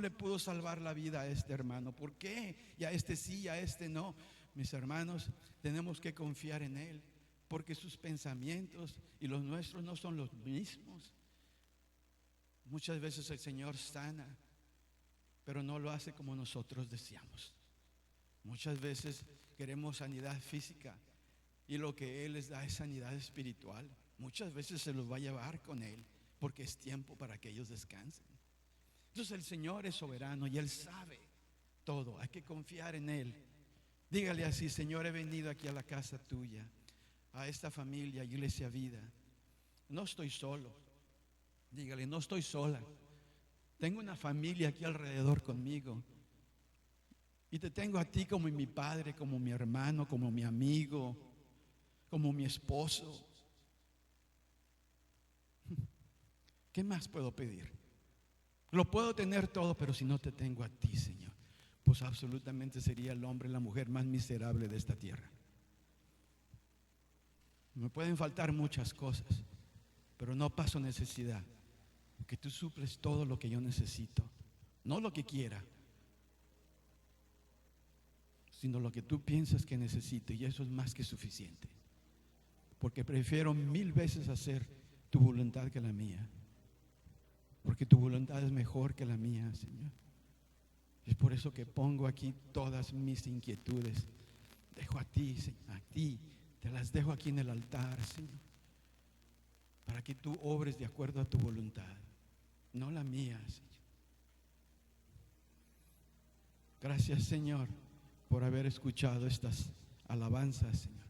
le pudo salvar la vida a este hermano? ¿Por qué? Y a este sí, y a este no. Mis hermanos, tenemos que confiar en Él, porque sus pensamientos y los nuestros no son los mismos. Muchas veces el Señor sana, pero no lo hace como nosotros deseamos. Muchas veces queremos sanidad física y lo que Él les da es sanidad espiritual. Muchas veces se los va a llevar con Él, porque es tiempo para que ellos descansen. Entonces el Señor es soberano y Él sabe todo. Hay que confiar en Él. Dígale así: Señor, he venido aquí a la casa tuya, a esta familia, Iglesia Vida. No estoy solo. Dígale: no estoy sola. Tengo una familia aquí alrededor conmigo. Y te tengo a ti como mi padre, como mi hermano, como mi amigo, como mi esposo. ¿Qué más puedo pedir? Lo puedo tener todo, pero si no te tengo a ti, Señor, pues absolutamente sería el hombre, la mujer más miserable de esta tierra. Me pueden faltar muchas cosas, pero no paso necesidad, porque tú suples todo lo que yo necesito. No lo que quiera, sino lo que tú piensas que necesito, y eso es más que suficiente, porque prefiero 1000 veces hacer tu voluntad que la mía, porque tu voluntad es mejor que la mía, Señor. Es por eso que pongo aquí todas mis inquietudes. Dejo a ti, Señor, a ti, te las dejo aquí en el altar, Señor, para que tú obres de acuerdo a tu voluntad, no la mía, Señor. Gracias, Señor, por haber escuchado estas alabanzas, Señor.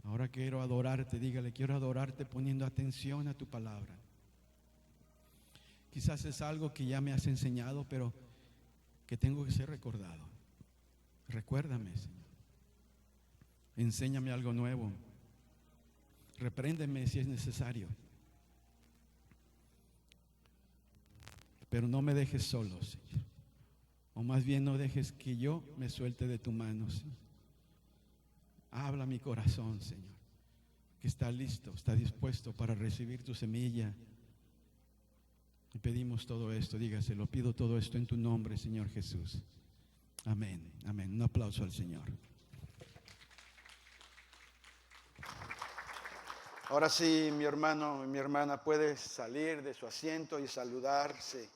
Ahora quiero adorarte. Dígale: quiero adorarte poniendo atención a tu palabra. Quizás es algo que ya me has enseñado, pero que tengo que ser recordado. Recuérdame, Señor. Enséñame algo nuevo. Repréndeme si es necesario. Pero no me dejes solo, Señor. O más bien no dejes que yo me suelte de tu mano, Señor. Habla mi corazón, Señor, que está listo, está dispuesto para recibir tu semilla. Y pedimos todo esto, dígase: lo pido todo esto en tu nombre, Señor Jesús. Amén, amén. Un aplauso al Señor. Ahora sí, mi hermano y mi hermana puede salir de su asiento y saludarse.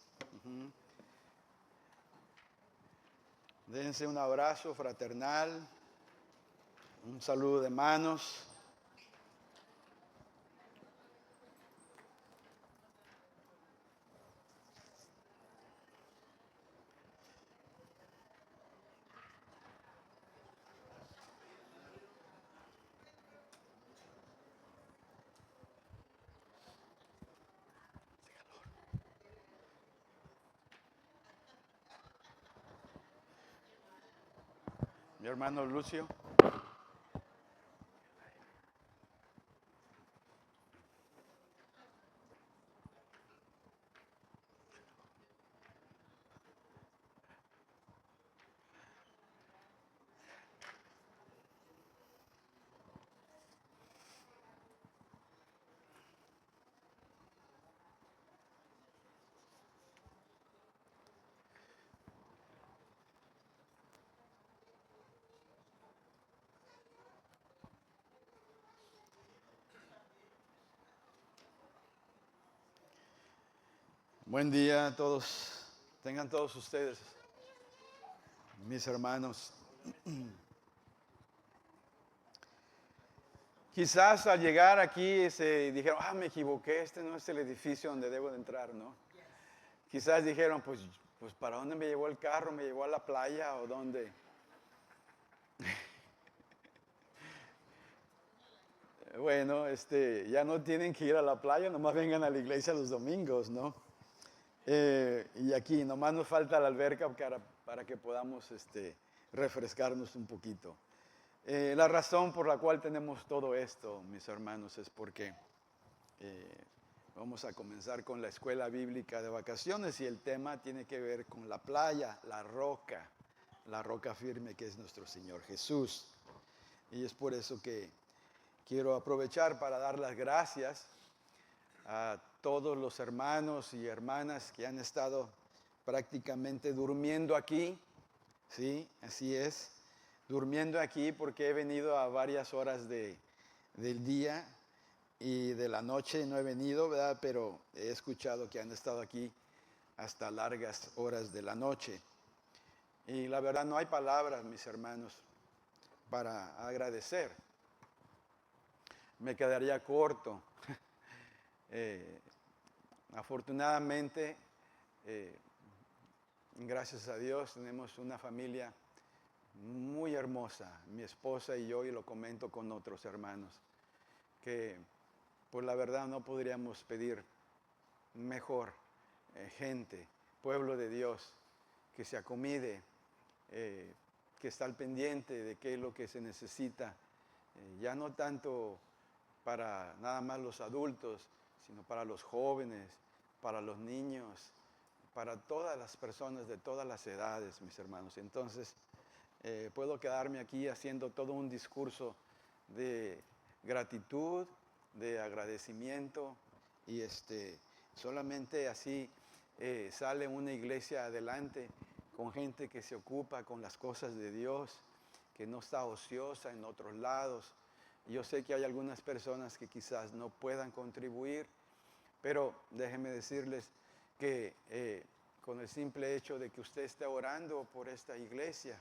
Dense un abrazo fraternal, un saludo de manos. Mi hermano Lucio. Buen día a todos. Tengan todos ustedes, mis hermanos. Quizás al llegar aquí se dijeron: me equivoqué, este no es el edificio donde debo de entrar, ¿no? Quizás dijeron: pues ¿para dónde me llevó el carro? ¿Me llevó a la playa o dónde? Bueno, ya no tienen que ir a la playa, nomás vengan a la iglesia los domingos, ¿no? Y aquí nomás nos falta la alberca para que podamos refrescarnos un poquito. La razón por la cual tenemos todo esto, mis hermanos, es porque vamos a comenzar con la escuela bíblica de vacaciones y el tema tiene que ver con la playa, la roca firme que es nuestro Señor Jesús. Y es por eso que quiero aprovechar para dar las gracias a todos los hermanos y hermanas que han estado prácticamente durmiendo aquí, ¿sí? Así es, durmiendo aquí porque he venido a varias horas del día y de la noche no he venido, ¿verdad? Pero he escuchado que han estado aquí hasta largas horas de la noche. Y la verdad no hay palabras, mis hermanos, para agradecer. Me quedaría corto. Afortunadamente, eh, gracias a Dios, tenemos una familia muy hermosa, mi esposa y yo, y lo comento con otros hermanos, que por la verdad no podríamos pedir mejor gente, pueblo de Dios, que se acomide, que está al pendiente de qué es lo que se necesita, ya no tanto para nada más los adultos, sino para los jóvenes, para los niños, para todas las personas de todas las edades, mis hermanos. Entonces, puedo quedarme aquí haciendo todo un discurso de gratitud, de agradecimiento, y solamente así sale una iglesia adelante con gente que se ocupa con las cosas de Dios, que no está ociosa en otros lados. Yo sé que hay algunas personas que quizás no puedan contribuir, pero déjenme decirles que con el simple hecho de que usted esté orando por esta iglesia,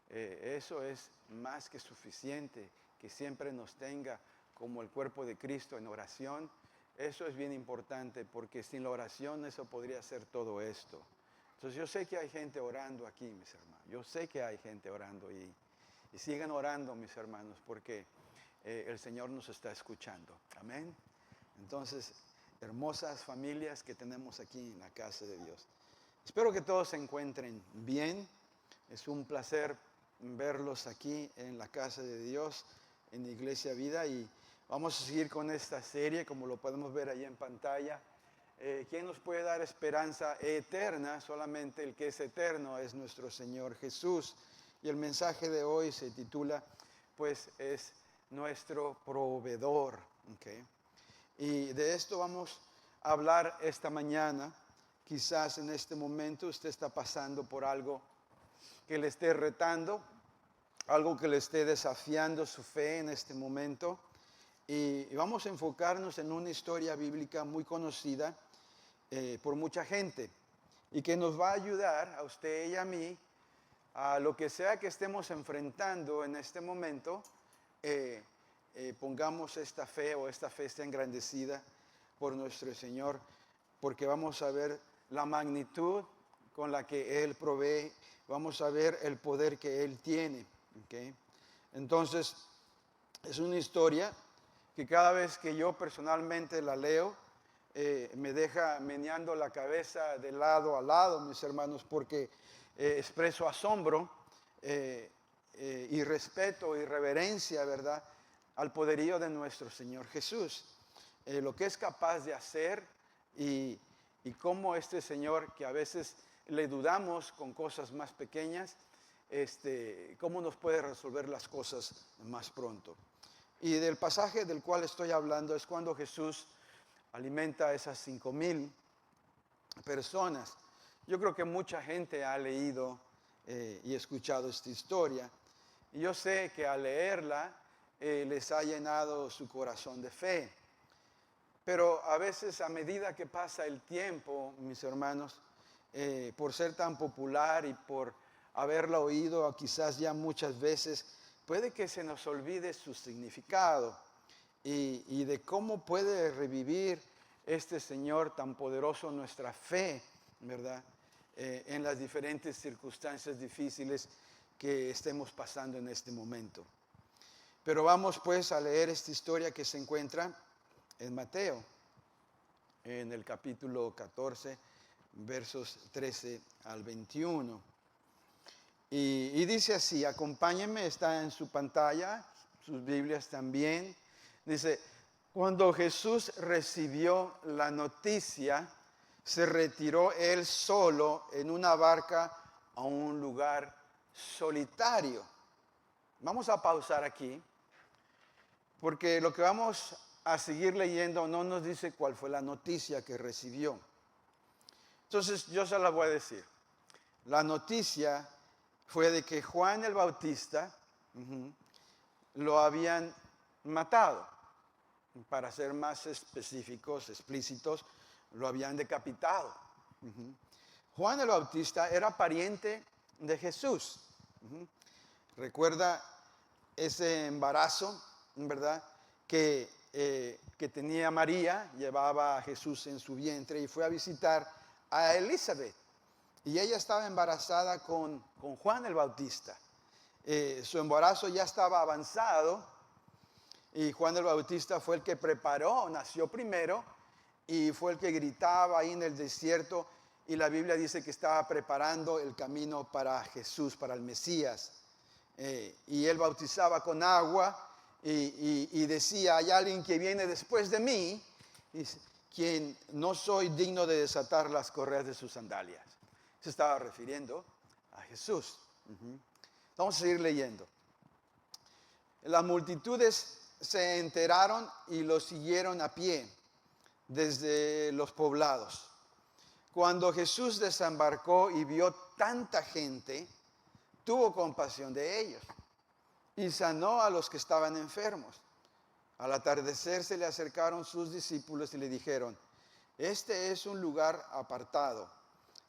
eso es más que suficiente, que siempre nos tenga como el cuerpo de Cristo en oración. Eso es bien importante, porque sin la oración eso podría ser todo esto. Entonces yo sé que hay gente orando aquí, mis hermanos. Yo sé que hay gente orando y sigan orando, mis hermanos, porque el Señor nos está escuchando. Amén. Entonces, hermosas familias que tenemos aquí en la casa de Dios. Espero que todos se encuentren bien. Es un placer verlos aquí en la casa de Dios, en Iglesia Vida, y vamos a seguir con esta serie, como lo podemos ver ahí en pantalla. ¿Quién nos puede dar esperanza eterna? Solamente el que es eterno es nuestro Señor Jesús. Y el mensaje de hoy se titula, pues, es nuestro proveedor. ¿Okay? Y de esto vamos a hablar esta mañana. Quizás en este momento usted está pasando por algo que le esté retando, algo que le esté desafiando su fe en este momento. Y vamos a enfocarnos en una historia bíblica muy conocida por mucha gente y que nos va a ayudar a usted y a mí, a lo que sea que estemos enfrentando en este momento, pongamos esta fe, o esta fe esté engrandecida por nuestro Señor, porque vamos a ver la magnitud con la que Él provee, vamos a ver el poder que Él tiene. ¿Okay? Entonces, es una historia que cada vez que yo personalmente la leo, me deja meneando la cabeza de lado a lado, mis hermanos, porque expreso asombro y respeto y reverencia, ¿verdad?, al poderío de nuestro Señor Jesús. Lo que es capaz de hacer y cómo este Señor, que a veces le dudamos con cosas más pequeñas, cómo nos puede resolver las cosas más pronto. Y del pasaje del cual estoy hablando es cuando Jesús alimenta a esas 5,000 personas. Yo creo que mucha gente ha leído y escuchado esta historia. Y yo sé que al leerla les ha llenado su corazón de fe. Pero a veces, a medida que pasa el tiempo, mis hermanos, por ser tan popular y por haberla oído quizás ya muchas veces, puede que se nos olvide su significado y de cómo puede revivir este Señor tan poderoso nuestra fe, ¿verdad? En las diferentes circunstancias difíciles que estemos pasando en este momento. Pero vamos pues a leer esta historia que se encuentra en Mateo, en el capítulo 14, versos 13 al 21. Y dice así, acompáñenme, está en su pantalla, sus Biblias también. Dice, cuando Jesús recibió la noticia, se retiró él solo en una barca a un lugar solitario. Vamos a pausar aquí, porque lo que vamos a seguir leyendo no nos dice cuál fue la noticia que recibió. Entonces yo se las voy a decir. La noticia fue de que Juan el Bautista lo habían matado. Para ser más específicos, explícitos, lo habían decapitado. Juan el Bautista era pariente de Jesús. Recuerda ese embarazo, ¿verdad? Que tenía María, llevaba a Jesús en su vientre y fue a visitar a Elizabeth. Y ella estaba embarazada con Juan el Bautista. Su embarazo ya estaba avanzado y Juan el Bautista fue el que preparó, nació primero y fue el que gritaba ahí en el desierto. Y la Biblia dice que estaba preparando el camino para Jesús, para el Mesías. Y él bautizaba con agua y decía, hay alguien que viene después de mí, quien no soy digno de desatar las correas de sus sandalias. Se estaba refiriendo a Jesús. Vamos a seguir leyendo. Las multitudes se enteraron y lo siguieron a pie desde los poblados. Cuando Jesús desembarcó y vio tanta gente, tuvo compasión de ellos y sanó a los que estaban enfermos. Al atardecer se le acercaron sus discípulos y le dijeron, este es un lugar apartado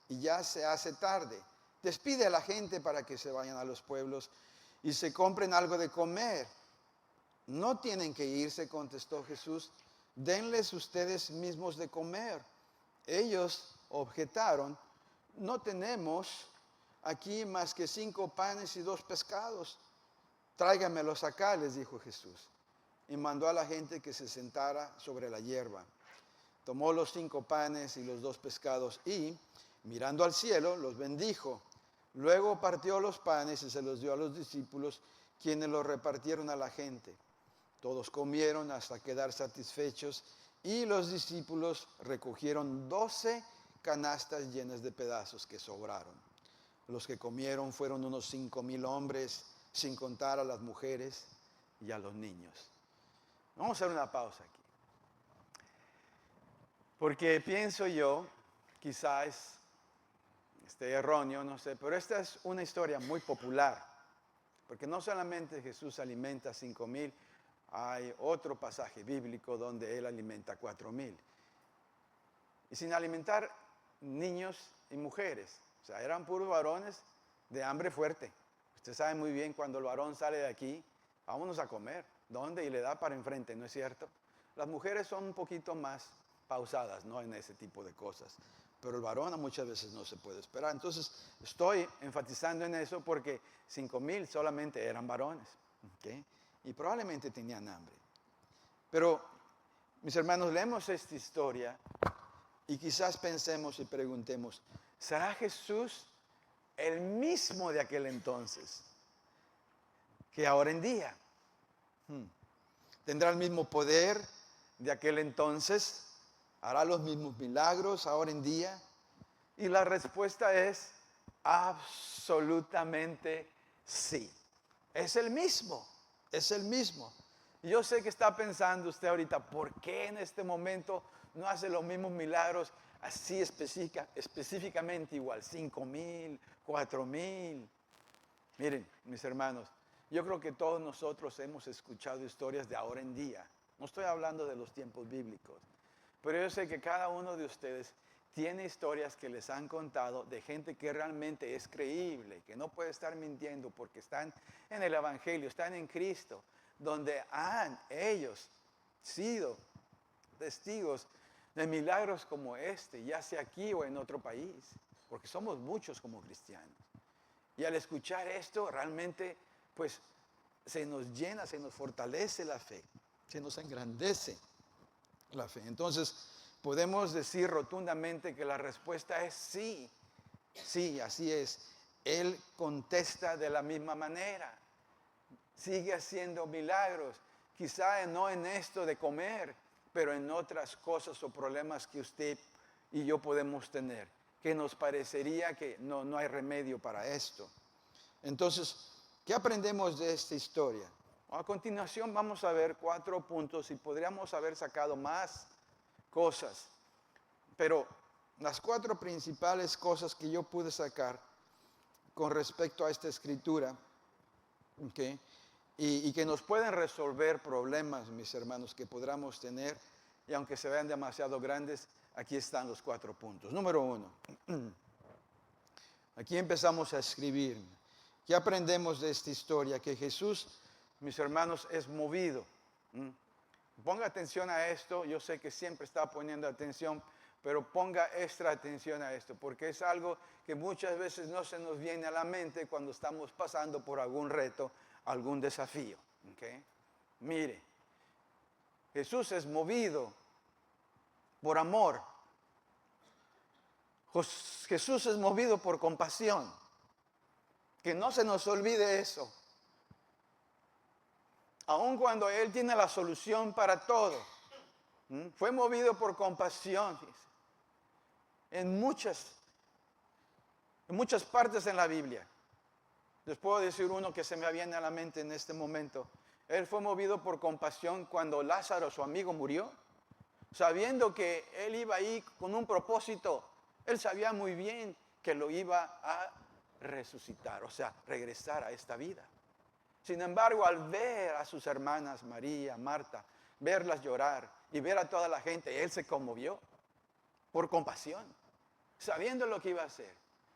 y ya se hace tarde. Despide a la gente para que se vayan a los pueblos y se compren algo de comer. No tienen que irse, contestó Jesús, denles ustedes mismos de comer. Ellos objetaron, no tenemos aquí más que 5 panes y 2 pescados. Tráigamelos acá, les dijo Jesús. Y mandó a la gente que se sentara sobre la hierba. Tomó los 5 panes y los 2 pescados y, mirando al cielo, los bendijo. Luego partió los panes y se los dio a los discípulos, quienes los repartieron a la gente. Todos comieron hasta quedar satisfechos y los discípulos recogieron 12 canastas llenas de pedazos que sobraron. Los que comieron fueron unos 5,000 hombres, sin contar a las mujeres y a los niños. Vamos a hacer una pausa aquí. Porque pienso yo, quizás esté erróneo, no sé, pero esta es una historia muy popular. Porque no solamente Jesús alimenta a 5,000, hay otro pasaje bíblico donde Él alimenta a 4,000. Y sin alimentar niños y mujeres. O sea, eran puros varones de hambre fuerte. Usted sabe muy bien cuando el varón sale de aquí, vámonos a comer. ¿Dónde? Y le da para enfrente, ¿no es cierto? Las mujeres son un poquito más pausadas, ¿no? En ese tipo de cosas. Pero el varón muchas veces no se puede esperar. Entonces, estoy enfatizando en eso porque 5,000 solamente eran varones. ¿Okay? Y probablemente tenían hambre. Pero, mis hermanos, leemos esta historia y quizás pensemos y preguntemos, ¿será Jesús el mismo de aquel entonces que ahora en día? ¿Tendrá el mismo poder de aquel entonces? ¿Hará los mismos milagros ahora en día? Y la respuesta es absolutamente sí. Es el mismo, es el mismo. Y yo sé que está pensando usted ahorita, ¿por qué en este momento no hace los mismos milagros así específicamente igual? 5,000, 4,000. Miren, mis hermanos, yo creo que todos nosotros hemos escuchado historias de ahora en día. No estoy hablando de los tiempos bíblicos. Pero yo sé que cada uno de ustedes tiene historias que les han contado de gente que realmente es creíble, que no puede estar mintiendo porque están en el Evangelio, están en Cristo, donde han ellos sido testigos de milagros como este, ya sea aquí o en otro país, porque somos muchos como cristianos. Y al escuchar esto, realmente, pues, se nos llena, se nos fortalece la fe, se nos engrandece la fe. Entonces, podemos decir rotundamente que la respuesta es sí. Sí, así es. Él contesta de la misma manera. Sigue haciendo milagros. Quizá no en esto de comer, pero en otras cosas o problemas que usted y yo podemos tener, que nos parecería que no hay remedio para esto. Entonces, ¿qué aprendemos de esta historia? A continuación vamos a ver 4 puntos y podríamos haber sacado más cosas, pero las 4 principales cosas que yo pude sacar con respecto a esta escritura, ¿okay? Y que nos pueden resolver problemas, mis hermanos, que podamos tener, y aunque se vean demasiado grandes, aquí están los 4 puntos. Número 1, aquí empezamos a escribir. ¿Qué aprendemos de esta historia? Que Jesús, mis hermanos, es movido. Ponga atención a esto. Yo sé que siempre está poniendo atención, pero ponga extra atención a esto, porque es algo que muchas veces no se nos viene a la mente cuando estamos pasando por algún reto, algún desafío. ¿Okay? Mire, Jesús es movido por amor. Jesús es movido por compasión. Que no se nos olvide eso. Aun cuando Él tiene la solución para todo, fue movido por compasión. En muchas partes en la Biblia. Les puedo decir uno que se me viene a la mente en este momento. Él fue movido por compasión cuando Lázaro, su amigo, murió. Sabiendo que Él iba ahí con un propósito. Él sabía muy bien que lo iba a resucitar, o sea, regresar a esta vida. Sin embargo, al ver a sus hermanas María, Marta, verlas llorar y ver a toda la gente, Él se conmovió por compasión, sabiendo lo que iba a hacer.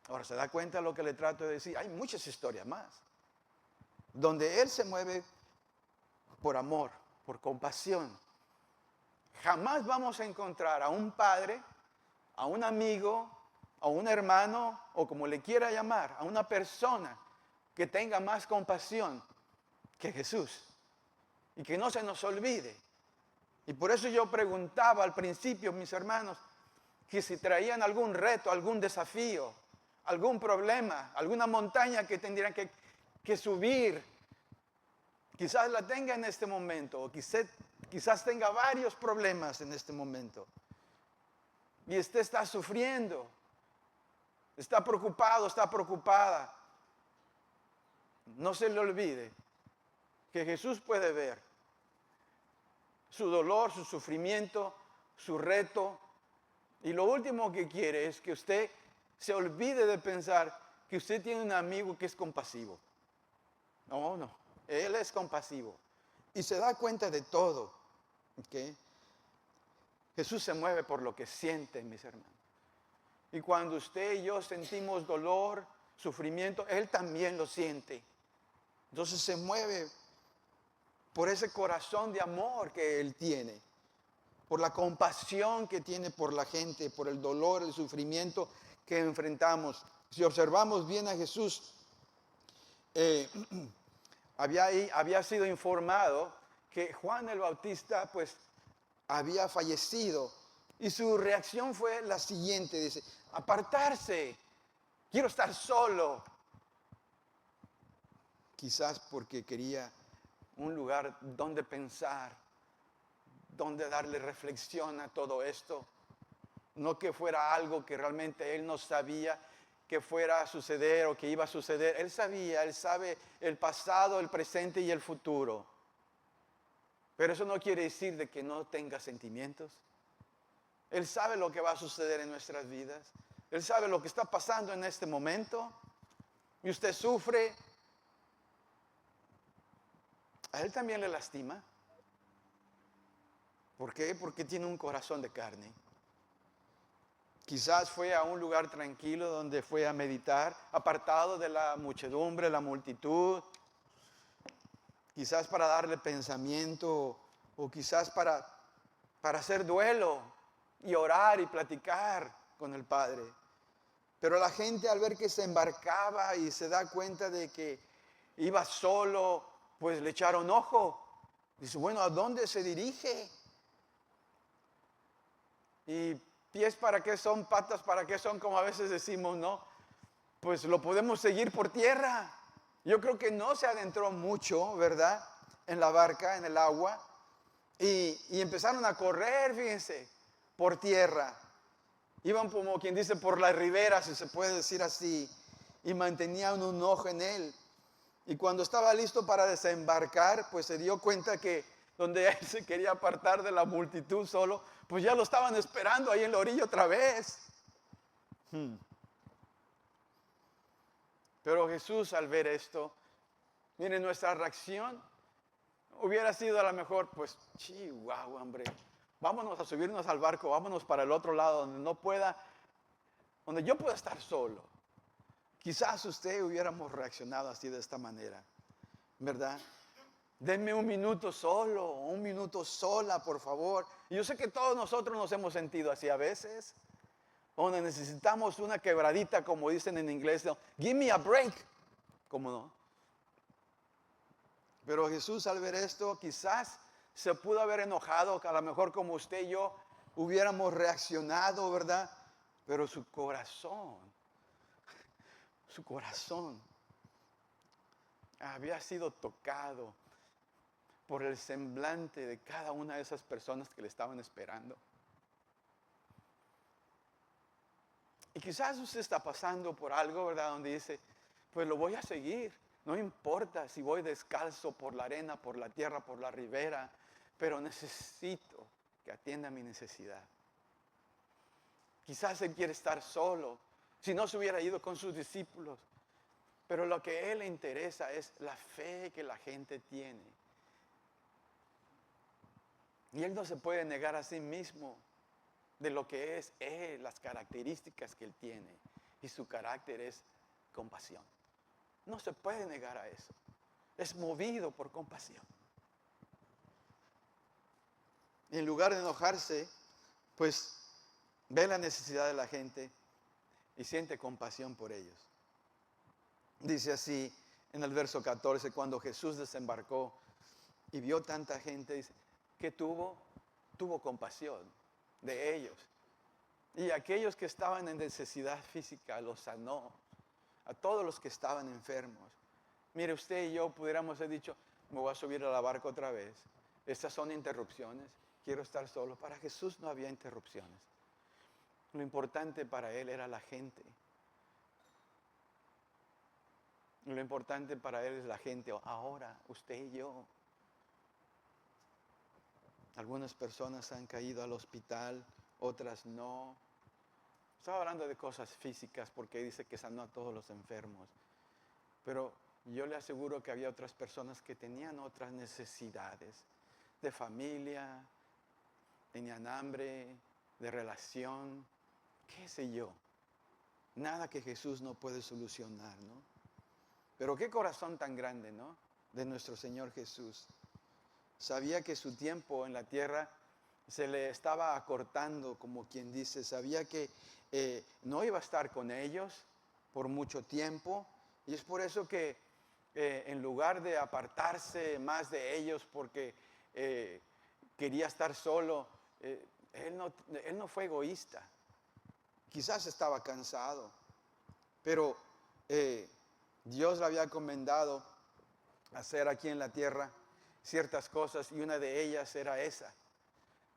Ahora, ¿se da cuenta de lo que le trato de decir? Hay muchas historias más, donde Él se mueve por amor, por compasión. Jamás vamos a encontrar a un padre, a un amigo, a un hermano, o como le quiera llamar, a una persona que tenga más compasión que Jesús. Y que no se nos olvide. Y por eso yo preguntaba al principio, mis hermanos, que si traían algún reto, algún desafío, algún problema, alguna montaña que tendrían que subir. Quizás la tenga en este momento, o quizás tenga varios problemas en este momento. Y usted está sufriendo, está preocupado, está preocupada. No se le olvide que Jesús puede ver su dolor, su sufrimiento, su reto. Y lo último que quiere es que usted se olvide de pensar que usted tiene un amigo que es compasivo. No. Él es compasivo. Y se da cuenta de todo. ¿Okay? Jesús se mueve por lo que siente, mis hermanos. Y cuando usted y yo sentimos dolor, sufrimiento, Él también lo siente. Entonces se mueve por ese corazón de amor que Él tiene, por la compasión que tiene por la gente, por el dolor, el sufrimiento que enfrentamos. Si observamos bien a Jesús, había sido informado que Juan el Bautista pues había fallecido, y su reacción fue la siguiente, dice: apartarse, quiero estar solo. Quizás porque quería un lugar donde pensar, donde darle reflexión a todo esto. No que fuera algo que realmente él no sabía que fuera a suceder o que iba a suceder. Él sabía, él sabe el pasado, el presente y el futuro. Pero eso no quiere decir de que no tenga sentimientos. Él sabe lo que va a suceder en nuestras vidas. Él sabe lo que está pasando en este momento. Y usted sufre. A él también le lastima. ¿Por qué? Porque tiene un corazón de carne. Quizás fue a un lugar tranquilo donde fue a meditar, apartado de la muchedumbre, la multitud. Quizás para darle pensamiento, o quizás para hacer duelo y orar y platicar con el Padre. Pero la gente, al ver que se embarcaba y se da cuenta de que iba solo, pues le echaron ojo. Dice: bueno, ¿a dónde se dirige? Y pies para qué son, patas para qué son, como a veces decimos, ¿no? Pues lo podemos seguir por tierra. Yo creo que no se adentró mucho, ¿verdad? En la barca, en el agua. Y empezaron a correr, fíjense, por tierra. Iban como quien dice por la ribera, si se puede decir así. Y mantenían un ojo en él. Y cuando estaba listo para desembarcar, pues se dio cuenta que donde él se quería apartar de la multitud solo, pues ya lo estaban esperando ahí en la orilla otra vez. Pero Jesús, al ver esto, miren, nuestra reacción hubiera sido a lo mejor, pues, chihuahua, hombre, vámonos a subirnos al barco, vámonos para el otro lado donde yo pueda estar solo. Quizás usted hubiéramos reaccionado así de esta manera, ¿verdad? Denme un minuto solo, un minuto sola, por favor. Y yo sé que todos nosotros nos hemos sentido así a veces, donde necesitamos una quebradita, como dicen en inglés, ¿no? Give me a break, ¿cómo no? Pero Jesús, al ver esto, quizás se pudo haber enojado, que a lo mejor como usted y yo hubiéramos reaccionado, ¿verdad? Pero su corazón había sido tocado por el semblante de cada una de esas personas que le estaban esperando. Y quizás usted está pasando por algo, ¿verdad? Donde dice, pues lo voy a seguir. No importa si voy descalzo por la arena, por la tierra, por la ribera, pero necesito que atienda mi necesidad. Quizás él quiere estar solo, si no se hubiera ido con sus discípulos. Pero lo que a él le interesa es la fe que la gente tiene. Y él no se puede negar a sí mismo de lo que es él, las características que él tiene. Y su carácter es compasión. No se puede negar a eso. Es movido por compasión. Y en lugar de enojarse, pues ve la necesidad de la gente y siente compasión por ellos. Dice así en el verso 14, cuando Jesús desembarcó y vio tanta gente, dice, que tuvo compasión de ellos. Y aquellos que estaban en necesidad física los sanó. A todos los que estaban enfermos. Mire, usted y yo pudiéramos haber dicho, me voy a subir a la barca otra vez. Estas son interrupciones. Quiero estar solo. Para Jesús no había interrupciones. Lo importante para él era la gente. Lo importante para él es la gente. Ahora, usted y yo. Algunas personas han caído al hospital, otras no. Estaba hablando de cosas físicas porque dice que sanó a todos los enfermos. Pero yo le aseguro que había otras personas que tenían otras necesidades de familia, tenían hambre, de relación, qué sé yo. Nada que Jesús no puede solucionar, ¿no? Pero qué corazón tan grande, ¿no? De nuestro Señor Jesús. Sabía que su tiempo en la tierra se le estaba acortando, como quien dice. Sabía que no iba a estar con ellos por mucho tiempo. Y es por eso que en lugar de apartarse más de ellos porque quería estar solo, él no fue egoísta. Quizás estaba cansado, pero Dios le había encomendado hacer aquí en la tierra ciertas cosas y una de ellas era esa,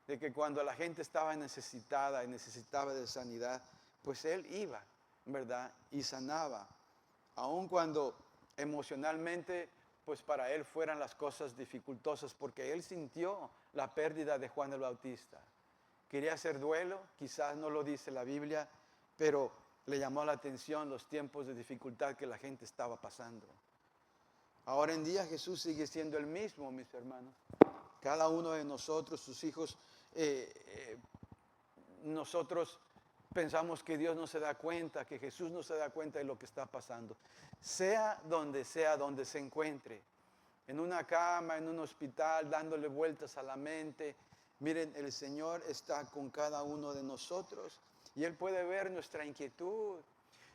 de que cuando la gente estaba necesitada y necesitaba de sanidad, pues él iba, ¿verdad? Y sanaba, aun cuando emocionalmente, pues para él fueran las cosas dificultosas, porque él sintió la pérdida de Juan el Bautista. Quería hacer duelo, quizás no lo dice la Biblia, pero le llamó la atención los tiempos de dificultad que la gente estaba pasando. Ahora en día Jesús sigue siendo el mismo, mis hermanos. Cada uno de nosotros, sus hijos, nosotros pensamos que Dios no se da cuenta, que Jesús no se da cuenta de lo que está pasando. Sea donde se encuentre, en una cama, en un hospital, dándole vueltas a la mente. Miren, el Señor está con cada uno de nosotros y Él puede ver nuestra inquietud,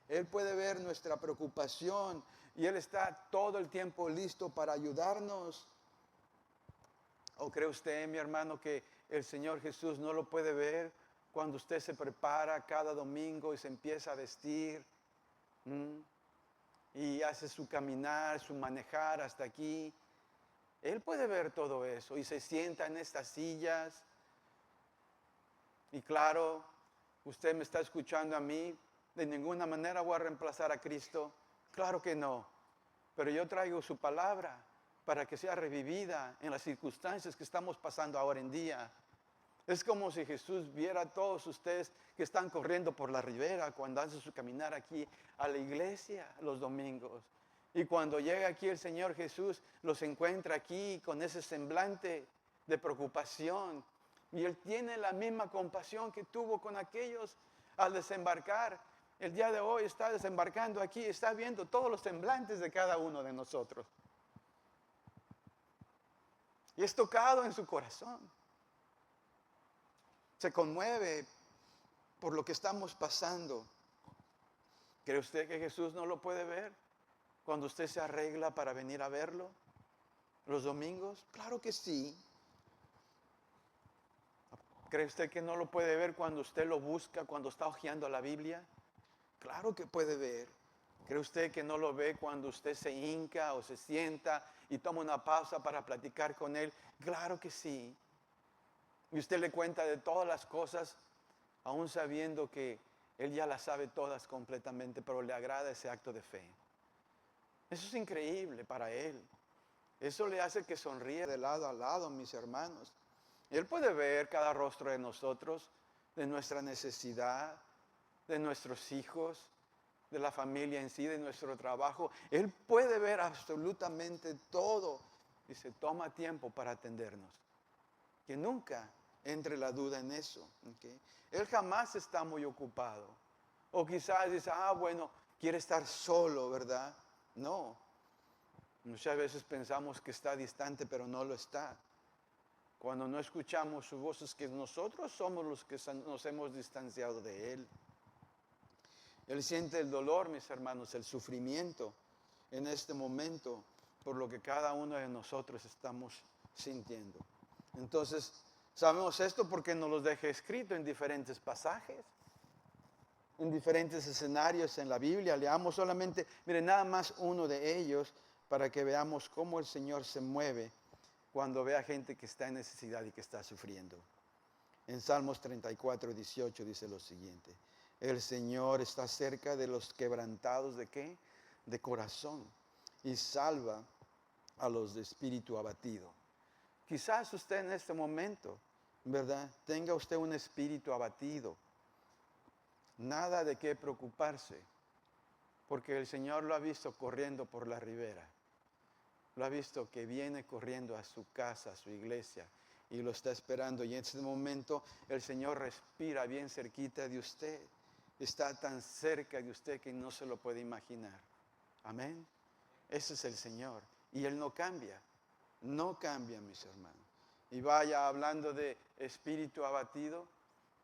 Él puede ver nuestra preocupación y Él está todo el tiempo listo para ayudarnos. ¿O cree usted, mi hermano, que el Señor Jesús no lo puede ver cuando usted se prepara cada domingo y se empieza a vestir y hace su caminar, su manejar hasta aquí? Él puede ver todo eso y se sienta en estas sillas. Y claro, usted me está escuchando a mí, de ninguna manera voy a reemplazar a Cristo. Claro que no, pero yo traigo su palabra para que sea revivida en las circunstancias que estamos pasando ahora en día. Es como si Jesús viera a todos ustedes que están corriendo por la ribera cuando hacen su caminar aquí a la iglesia los domingos. Y cuando llega aquí el Señor Jesús, los encuentra aquí con ese semblante de preocupación. Y Él tiene la misma compasión que tuvo con aquellos al desembarcar. El día de hoy está desembarcando aquí, está viendo todos los semblantes de cada uno de nosotros. Y es tocado en su corazón. Se conmueve por lo que estamos pasando. ¿Cree usted que Jesús no lo puede ver cuando usted se arregla para venir a verlo los domingos? Claro que sí. ¿Cree usted que no lo puede ver cuando usted lo busca, cuando está hojeando la Biblia? Claro que puede ver. ¿Cree usted que no lo ve cuando usted se hinca o se sienta y toma una pausa para platicar con Él? Claro que sí. Y usted le cuenta de todas las cosas, aún sabiendo que Él ya las sabe todas completamente, pero le agrada ese acto de fe. Eso es increíble para Él. Eso le hace que sonríe de lado a lado, mis hermanos. Él puede ver cada rostro de nosotros, de nuestra necesidad, de nuestros hijos, de la familia en sí, de nuestro trabajo. Él puede ver absolutamente todo y se toma tiempo para atendernos. Que nunca entre la duda en eso. ¿Okay? Él jamás está muy ocupado. O quizás dice, bueno, quiere estar solo, ¿verdad? No. Muchas veces pensamos que está distante, pero no lo está. Cuando no escuchamos su voz es que nosotros somos los que nos hemos distanciado de Él. Él siente el dolor, mis hermanos, el sufrimiento en este momento por lo que cada uno de nosotros estamos sintiendo. Entonces, sabemos esto porque nos lo deja escrito en diferentes pasajes, en diferentes escenarios en la Biblia. Leamos solamente, miren, nada más uno de ellos para que veamos cómo el Señor se mueve cuando ve a gente que está en necesidad y que está sufriendo. En Salmos 34, 18 dice lo siguiente: el Señor está cerca de los quebrantados, ¿de qué? De corazón, y salva a los de espíritu abatido. Quizás usted en este momento, ¿verdad?, tenga usted un espíritu abatido. Nada de qué preocuparse, porque el Señor lo ha visto corriendo por la ribera. Lo ha visto que viene corriendo a su casa, a su iglesia, y lo está esperando. Y en este momento el Señor respira bien cerquita de usted. Está tan cerca de usted que no se lo puede imaginar. Amén. Ese es el Señor. Y Él no cambia. No cambia, mis hermanos. Y vaya, hablando de espíritu abatido,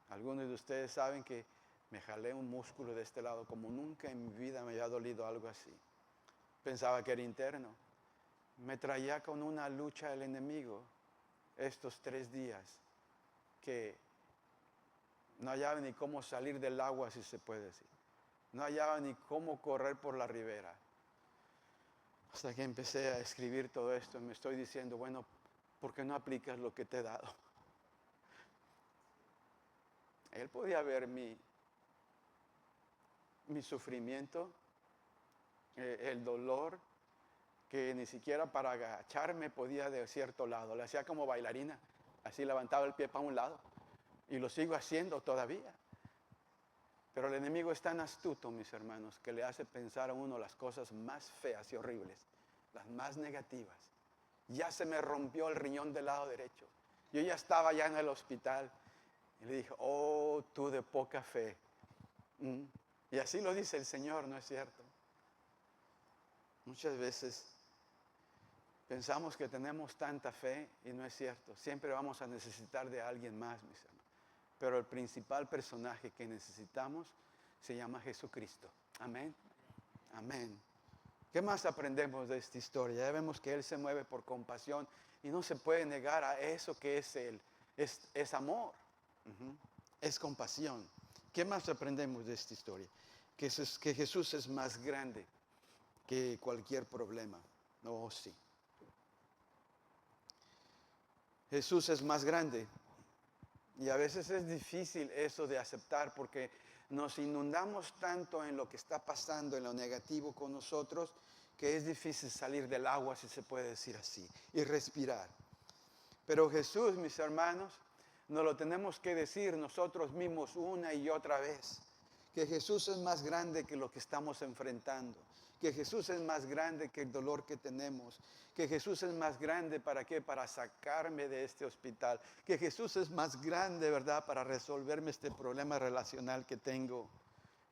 algunos de ustedes saben que me jalé un músculo de este lado como nunca en mi vida me había dolido algo así. Pensaba que era interno. Me traía con una lucha el enemigo estos 3 días que no hallaba ni cómo salir del agua, si se puede decir. No hallaba ni cómo correr por la ribera. Hasta que empecé a escribir todo esto, me estoy diciendo, bueno, ¿por qué no aplicas lo que te he dado? Él podía ver mi sufrimiento, el dolor, que ni siquiera para agacharme podía de cierto lado. Le hacía como bailarina, así levantaba el pie para un lado. Y lo sigo haciendo todavía. Pero el enemigo es tan astuto, mis hermanos, que le hace pensar a uno las cosas más feas y horribles, las más negativas. Ya se me rompió el riñón del lado derecho. Yo ya estaba ya en el hospital. Y le dije, oh, tú de poca fe. Y así lo dice el Señor, ¿no es cierto? Muchas veces pensamos que tenemos tanta fe y no es cierto. Siempre vamos a necesitar de alguien más, mis hermanos. Pero el principal personaje que necesitamos se llama Jesucristo. Amén. Amén. ¿Qué más aprendemos de esta historia? Ya vemos que Él se mueve por compasión y no se puede negar a eso que es Él. Es amor. Es compasión. ¿Qué más aprendemos de esta historia? Que Jesús es más grande que cualquier problema. Oh, sí. Jesús es más grande. Y a veces es difícil eso de aceptar porque nos inundamos tanto en lo que está pasando, en lo negativo con nosotros, que es difícil salir del agua, si se puede decir así, y respirar. Pero Jesús, mis hermanos, nos lo tenemos que decir nosotros mismos una y otra vez. Que Jesús es más grande que lo que estamos enfrentando. Que Jesús es más grande que el dolor que tenemos. Que Jesús es más grande, ¿para qué? Para sacarme de este hospital. Que Jesús es más grande, ¿verdad? Para resolverme este problema relacional que tengo.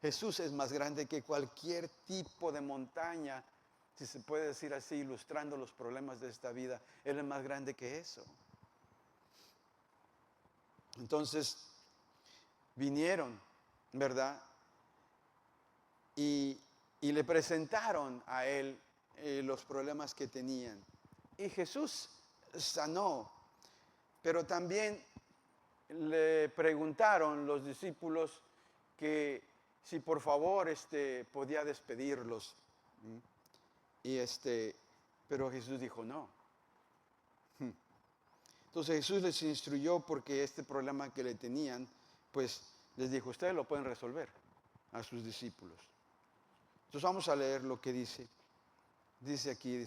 Jesús es más grande que cualquier tipo de montaña, si se puede decir así, ilustrando los problemas de esta vida. Él es más grande que eso. Entonces, vinieron, ¿verdad? Y le presentaron a él los problemas que tenían. Y Jesús sanó, pero también le preguntaron los discípulos que si por favor podía despedirlos. Pero Jesús dijo no. Entonces Jesús les instruyó porque este problema que le tenían, pues les dijo, ustedes lo pueden resolver a sus discípulos. Entonces vamos a leer lo que dice. Dice aquí,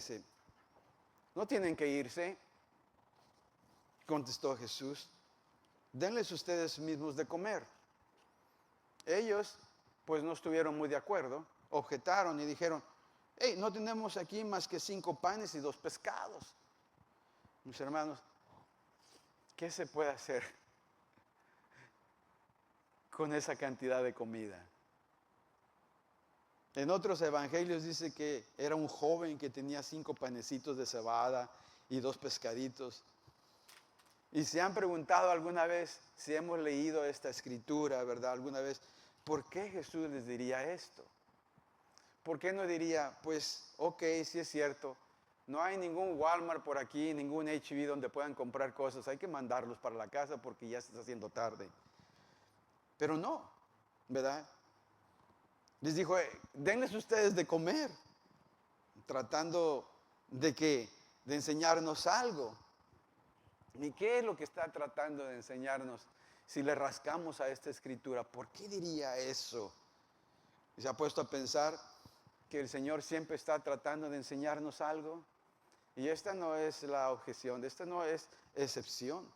no tienen que irse, contestó Jesús, denles ustedes mismos de comer. Ellos pues no estuvieron muy de acuerdo, objetaron y dijeron, hey, no tenemos aquí más que 5 panes y 2 pescados. Mis hermanos, ¿qué se puede hacer con esa cantidad de comida? En otros evangelios dice que era un joven que tenía 5 panecitos de cebada y 2 pescaditos. Y se han preguntado alguna vez, si hemos leído esta escritura, ¿verdad? Alguna vez, ¿por qué Jesús les diría esto? ¿Por qué no diría, pues, ok, sí es cierto, no hay ningún Walmart por aquí, ningún H-E-B donde puedan comprar cosas, hay que mandarlos para la casa porque ya se está haciendo tarde? Pero no, ¿verdad? Les dijo, denles ustedes de comer, tratando de enseñarnos algo. ¿Y qué es lo que está tratando de enseñarnos? Si le rascamos a esta escritura, ¿por qué diría eso? ¿Se ha puesto a pensar que el Señor siempre está tratando de enseñarnos algo? Y esta no es la objeción, esta no es excepción.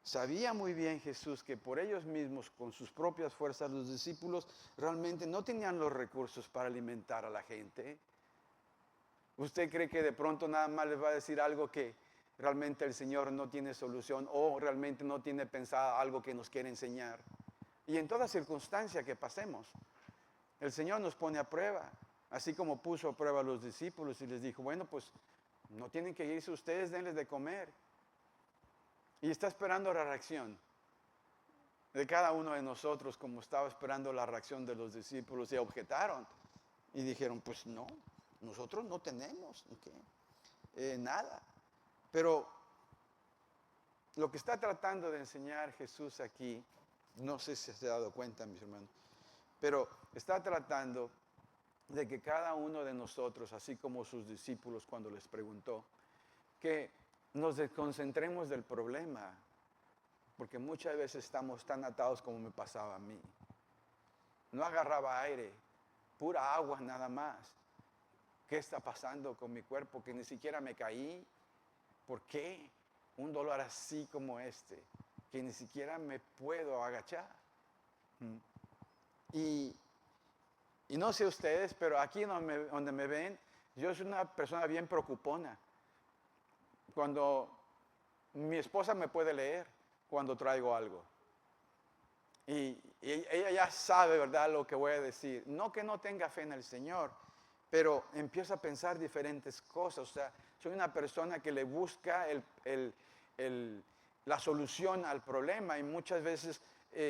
Sabía muy bien Jesús que por ellos mismos, con sus propias fuerzas, los discípulos realmente no tenían los recursos para alimentar a la gente. ¿Usted cree que de pronto nada más les va a decir algo que realmente el Señor no tiene solución o realmente no tiene pensado algo que nos quiere enseñar? Y en toda circunstancia que pasemos, el Señor nos pone a prueba, así como puso a prueba a los discípulos y les dijo, bueno, pues no tienen que irse ustedes, denles de comer. Y está esperando la reacción de cada uno de nosotros, como estaba esperando la reacción de los discípulos, y objetaron. Y dijeron, pues no, nosotros no tenemos nada. Pero lo que está tratando de enseñar Jesús aquí, no sé si se ha dado cuenta, mis hermanos, pero está tratando de que cada uno de nosotros, así como sus discípulos cuando les preguntó, que nos desconcentremos del problema, porque muchas veces estamos tan atados como me pasaba a mí. No agarraba aire, pura agua nada más. ¿Qué está pasando con mi cuerpo? Que ni siquiera me caí. ¿Por qué? Un dolor así como este, que ni siquiera me puedo agachar. Y no sé ustedes, pero aquí donde me ven, yo soy una persona bien preocupona. Cuando mi esposa me puede leer cuando traigo algo. Y ella ya sabe, ¿verdad?, lo que voy a decir. No que no tenga fe en el Señor, pero empiezo a pensar diferentes cosas. O sea, soy una persona que le busca la solución al problema y muchas veces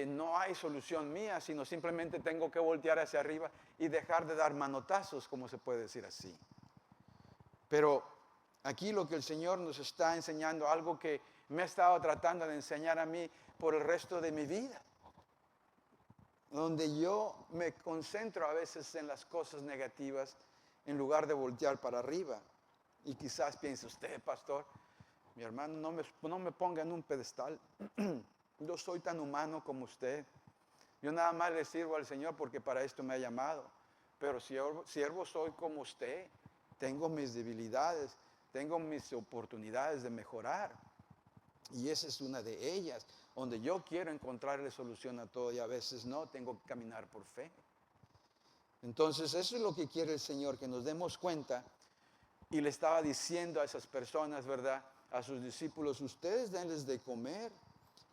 no hay solución mía, sino simplemente tengo que voltear hacia arriba y dejar de dar manotazos, como se puede decir así. Pero aquí lo que el Señor nos está enseñando, algo que me ha estado tratando de enseñar a mí por el resto de mi vida, donde yo me concentro a veces en las cosas negativas en lugar de voltear para arriba. Y quizás piense usted, pastor, mi hermano, no me ponga en un pedestal. Yo soy tan humano como usted. Yo nada más le sirvo al Señor porque para esto me ha llamado. Pero siervo soy como usted. Tengo mis debilidades, tengo mis oportunidades de mejorar. Y esa es una de ellas, donde yo quiero encontrarle solución a todo y a veces no, tengo que caminar por fe. Entonces eso es lo que quiere el Señor, que nos demos cuenta. Y le estaba diciendo a esas personas, ¿verdad? A sus discípulos, ustedes denles de comer.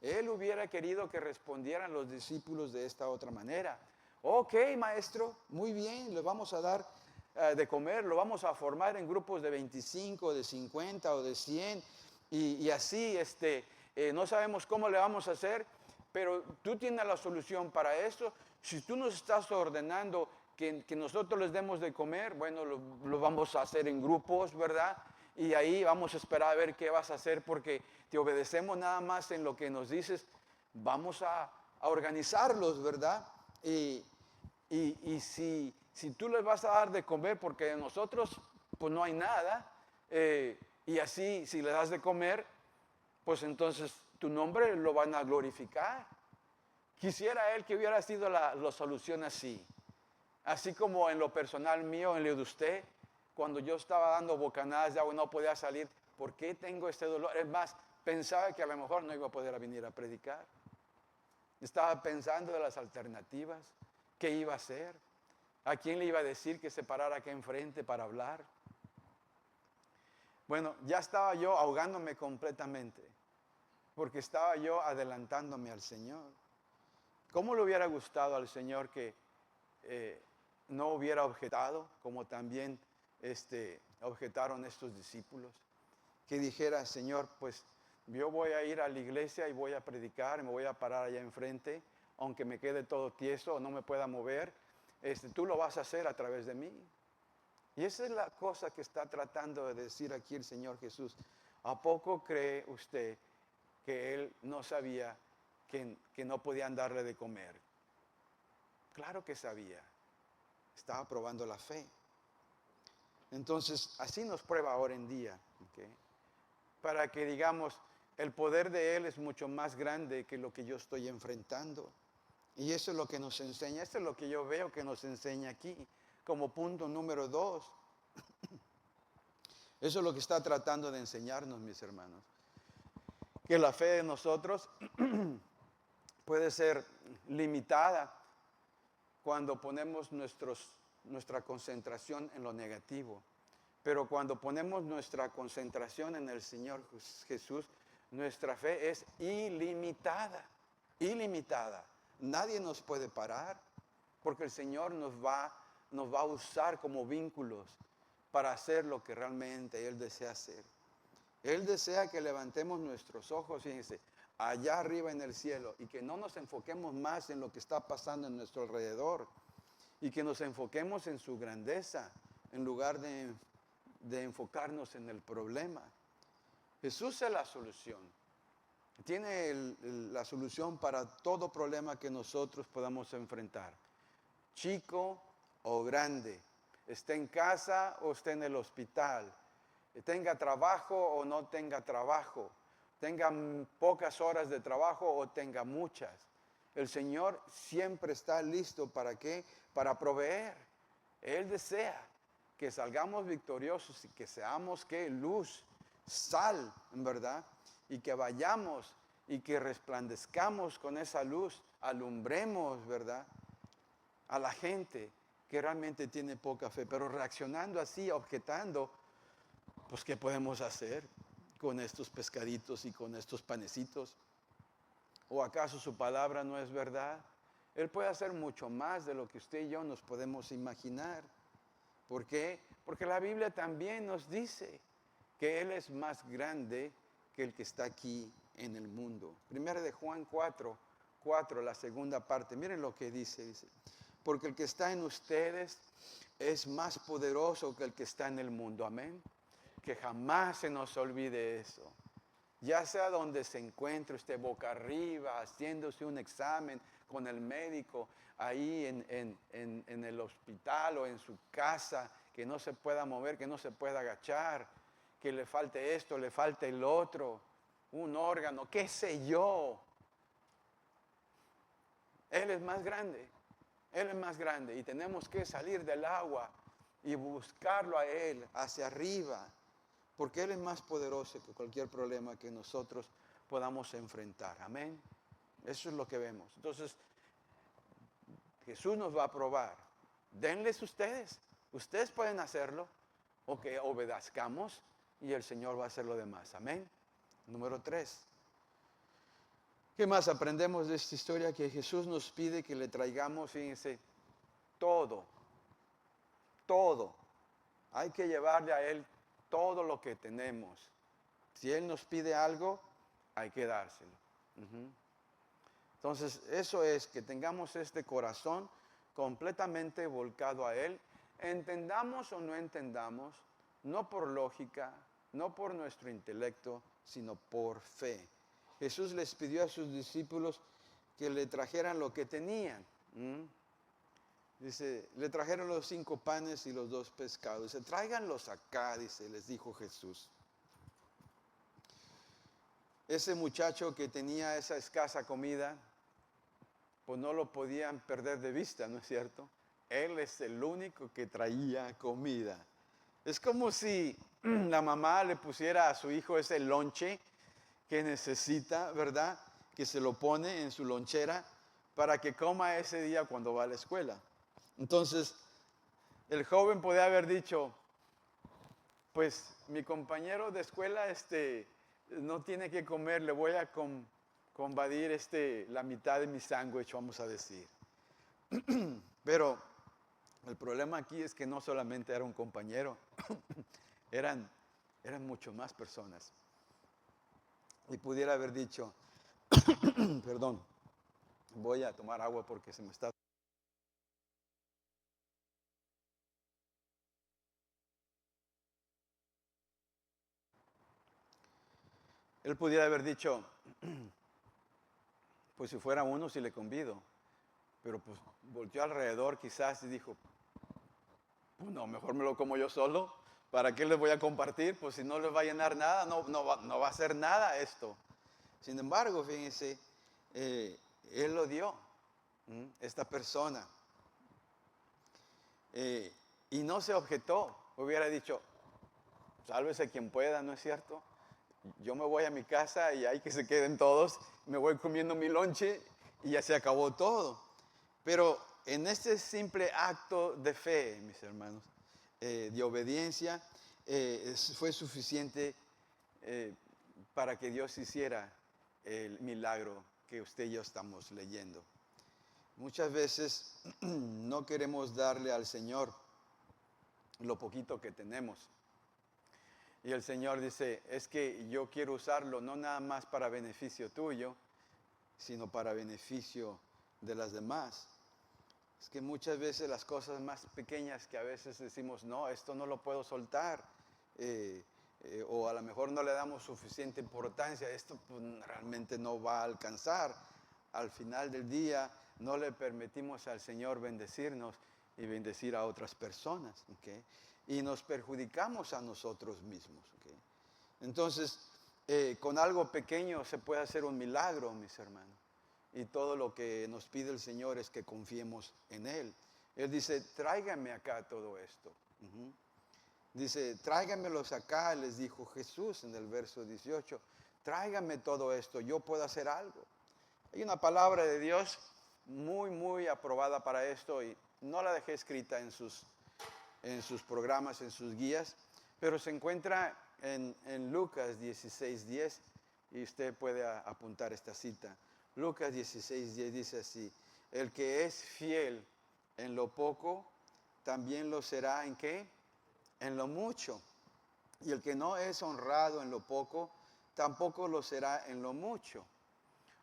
Él hubiera querido que respondieran los discípulos de esta otra manera. Ok, maestro, muy bien, les vamos a dar de comer, lo vamos a formar en grupos de 25, de 50 o de 100 y así, no sabemos cómo le vamos a hacer, pero tú tienes la solución para esto. Si tú nos estás ordenando que nosotros les demos de comer, bueno, lo vamos a hacer en grupos, ¿verdad? Y ahí vamos a esperar a ver qué vas a hacer porque te obedecemos nada más en lo que nos dices. Vamos a organizarlos, ¿verdad? Y si tú les vas a dar de comer porque de nosotros pues no hay nada, y así si les das de comer, pues entonces tu nombre lo van a glorificar. Quisiera él que hubiera sido la solución así. Así como en lo personal mío, en lo de usted, cuando yo estaba dando bocanadas de agua y no podía salir, ¿por qué tengo este dolor? Es más, pensaba que a lo mejor no iba a poder venir a predicar. Estaba pensando de las alternativas, qué iba a hacer, a quién le iba a decir que se parara aquí enfrente para hablar. Bueno, ya estaba yo ahogándome completamente, porque estaba yo adelantándome al Señor. ¿Cómo le hubiera gustado al Señor que no hubiera objetado, como también objetaron estos discípulos? Que dijera, Señor, pues yo voy a ir a la iglesia y voy a predicar, me voy a parar allá enfrente, aunque me quede todo tieso o no me pueda mover, tú lo vas a hacer a través de mí. Y esa es la cosa que está tratando de decir aquí el Señor Jesús. ¿A poco cree usted que Él no sabía que no podían darle de comer? Claro que sabía. Estaba probando la fe. Entonces, así nos prueba ahora en día. ¿Okay? Para que digamos, el poder de Él es mucho más grande que lo que yo estoy enfrentando. Y eso es lo que nos enseña, esto es lo que yo veo que nos enseña aquí, como punto número 2. Eso es lo que está tratando de enseñarnos, mis hermanos. Que la fe de nosotros puede ser limitada cuando ponemos nuestra concentración en lo negativo. Pero cuando ponemos nuestra concentración en el Señor Jesús, nuestra fe es ilimitada, ilimitada. Nadie nos puede parar porque el Señor nos va a usar como vínculos para hacer lo que realmente Él desea hacer. Él desea que levantemos nuestros ojos, fíjense, allá arriba en el cielo y que no nos enfoquemos más en lo que está pasando en nuestro alrededor y que nos enfoquemos en su grandeza en lugar de enfocarnos en el problema. Jesús es la solución. Tiene la solución para todo problema que nosotros podamos enfrentar. Chico o grande. Esté en casa o esté en el hospital. Tenga trabajo o no tenga trabajo. Tenga pocas horas de trabajo o tenga muchas. El Señor siempre está listo ¿para qué? Para proveer. Él desea que salgamos victoriosos y que seamos ¿qué? Luz, sal, en verdad, y que vayamos y que resplandezcamos con esa luz, alumbremos, ¿verdad?, a la gente que realmente tiene poca fe, pero reaccionando así, objetando, pues ¿qué podemos hacer con estos pescaditos y con estos panecitos? ¿O acaso su palabra no es verdad? Él puede hacer mucho más de lo que usted y yo nos podemos imaginar. ¿Por qué? Porque la Biblia también nos dice que Él es más grande que el que está aquí en el mundo. Primera de Juan 4, la segunda parte. Miren lo que dice. Porque el que está en ustedes es más poderoso que el que está en el mundo. Amén. Que jamás se nos olvide eso. Ya sea donde se encuentre usted boca arriba, haciéndose un examen con el médico, ahí en el hospital o en su casa, que no se pueda mover, que no se pueda agachar, que le falte esto, le falte el otro, un órgano, qué sé yo. Él es más grande, Él es más grande y tenemos que salir del agua y buscarlo a Él hacia arriba, porque Él es más poderoso que cualquier problema que nosotros podamos enfrentar. Amén. Eso es lo que vemos. Entonces, Jesús nos va a probar. Denles ustedes. Ustedes pueden hacerlo. O que obedezcamos y el Señor va a hacer lo demás. Amén. Número 3. ¿Qué más aprendemos de esta historia? Que Jesús nos pide que le traigamos, fíjense, todo. Hay que llevarle a Él todo lo que tenemos. Si Él nos pide algo, hay que dárselo. Entonces, eso es, que tengamos este corazón completamente volcado a Él. Entendamos o no entendamos, no por lógica, no por nuestro intelecto, sino por fe. Jesús les pidió a sus discípulos que le trajeran lo que tenían. Dice, le trajeron los 5 panes y los 2 pescados. Dice, tráiganlos acá, dice, les dijo Jesús. Ese muchacho que tenía esa escasa comida, pues no lo podían perder de vista, ¿no es cierto? Él es el único que traía comida. Es como si la mamá le pusiera a su hijo ese lonche que necesita, ¿verdad? Que se lo pone en su lonchera para que coma ese día cuando va a la escuela. Entonces, el joven podía haber dicho, pues mi compañero de escuela no tiene que comer, le voy a combatir la mitad de mi sándwich, vamos a decir. Pero el problema aquí es que no solamente era un compañero, eran mucho más personas. Y pudiera haber dicho, perdón, voy a tomar agua porque se me está... Él pudiera haber dicho, pues si fuera uno, sí le convido. Pero pues volteó alrededor quizás y dijo, pues no, mejor me lo como yo solo. ¿Para qué les voy a compartir? Pues si no les va a llenar nada, no va a hacer nada esto. Sin embargo, fíjense, Él lo dio, esta persona. Y no se objetó. Hubiera dicho, sálvese quien pueda, ¿no es cierto? Yo me voy a mi casa y ahí que se queden todos, me voy comiendo mi lonche y ya se acabó todo. Pero en este simple acto de fe, mis hermanos, de obediencia, fue suficiente para que Dios hiciera el milagro que usted y yo estamos leyendo. Muchas veces no queremos darle al Señor lo poquito que tenemos. Y el Señor dice, es que yo quiero usarlo no nada más para beneficio tuyo, sino para beneficio de las demás. Es que muchas veces las cosas más pequeñas que a veces decimos, no, esto no lo puedo soltar, o a lo mejor no le damos suficiente importancia, esto pues, realmente no va a alcanzar. Al final del día no le permitimos al Señor bendecirnos y bendecir a otras personas, ¿okay? Y nos perjudicamos a nosotros mismos, ¿okay? Entonces, con algo pequeño se puede hacer un milagro, mis hermanos. Y todo lo que nos pide el Señor es que confiemos en Él. Él dice, tráiganme acá todo esto. Dice, tráiganmelos acá, les dijo Jesús en el verso 18. Tráiganme todo esto, yo puedo hacer algo. Hay una palabra de Dios muy, muy aprobada para esto y no la dejé escrita en sus programas, en sus guías, pero se encuentra en Lucas 16:10 y usted puede apuntar esta cita. Lucas 16:10 dice así, el que es fiel en lo poco, también lo será ¿en qué? En lo mucho. Y el que no es honrado en lo poco, tampoco lo será en lo mucho.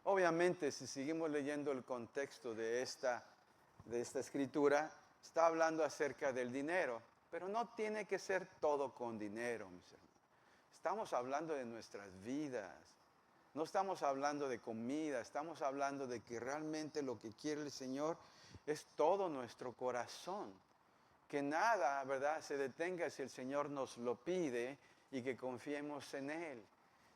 Obviamente, si seguimos leyendo el contexto de esta escritura, está hablando acerca del dinero, pero no tiene que ser todo con dinero, mis hermanos. Estamos hablando de nuestras vidas. No estamos hablando de comida, estamos hablando de que realmente lo que quiere el Señor es todo nuestro corazón. Que nada, ¿verdad?, se detenga si el Señor nos lo pide y que confiemos en Él.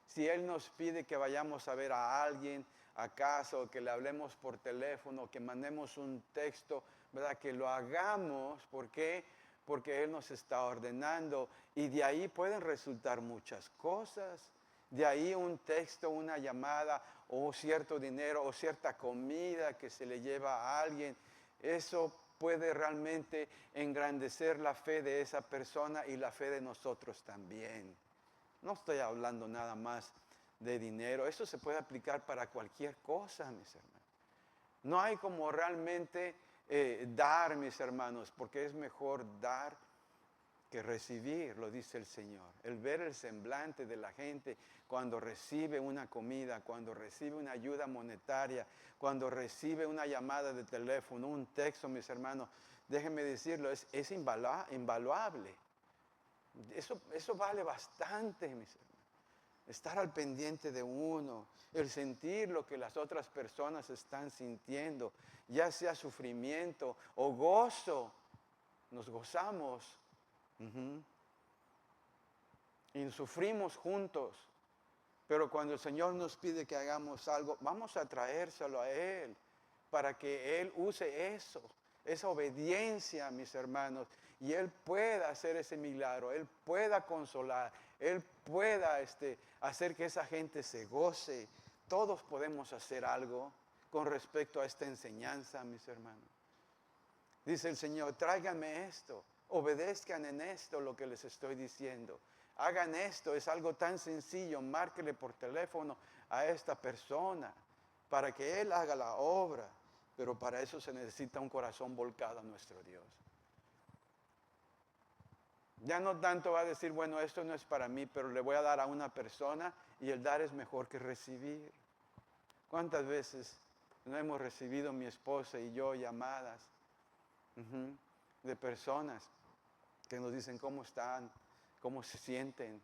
Si Él nos pide que vayamos a ver a alguien a casa o que le hablemos por teléfono, que mandemos un texto, ¿verdad?, que lo hagamos. ¿Por qué? Porque Él nos está ordenando y de ahí pueden resultar muchas cosas. De ahí un texto, una llamada o cierto dinero o cierta comida que se le lleva a alguien. Eso puede realmente engrandecer la fe de esa persona y la fe de nosotros también. No estoy hablando nada más de dinero. Eso se puede aplicar para cualquier cosa, mis hermanos. No hay como realmente dar, mis hermanos, porque es mejor dar que recibir, lo dice el Señor. El ver el semblante de la gente cuando recibe una comida, cuando recibe una ayuda monetaria, cuando recibe una llamada de teléfono, un texto, mis hermanos, déjenme decirlo, es invaluable. Eso vale bastante, mis hermanos. Estar al pendiente de uno, el sentir lo que las otras personas están sintiendo, ya sea sufrimiento o gozo, nos gozamos. Y sufrimos juntos. Pero cuando el Señor nos pide que hagamos algo, vamos a traérselo a Él para que Él use eso, esa obediencia, mis hermanos, y Él pueda hacer ese milagro, Él pueda consolar, Él pueda hacer que esa gente se goce. Todos podemos hacer algo con respecto a esta enseñanza, mis hermanos. Dice el Señor, tráiganme esto, obedezcan en esto lo que les estoy diciendo. Hagan esto, es algo tan sencillo, márquele por teléfono a esta persona para que Él haga la obra. Pero para eso se necesita un corazón volcado a nuestro Dios. Ya no tanto va a decir, bueno, esto no es para mí, pero le voy a dar a una persona y el dar es mejor que recibir. ¿Cuántas veces no hemos recibido mi esposa y yo llamadas de personas que nos dicen cómo están, cómo se sienten?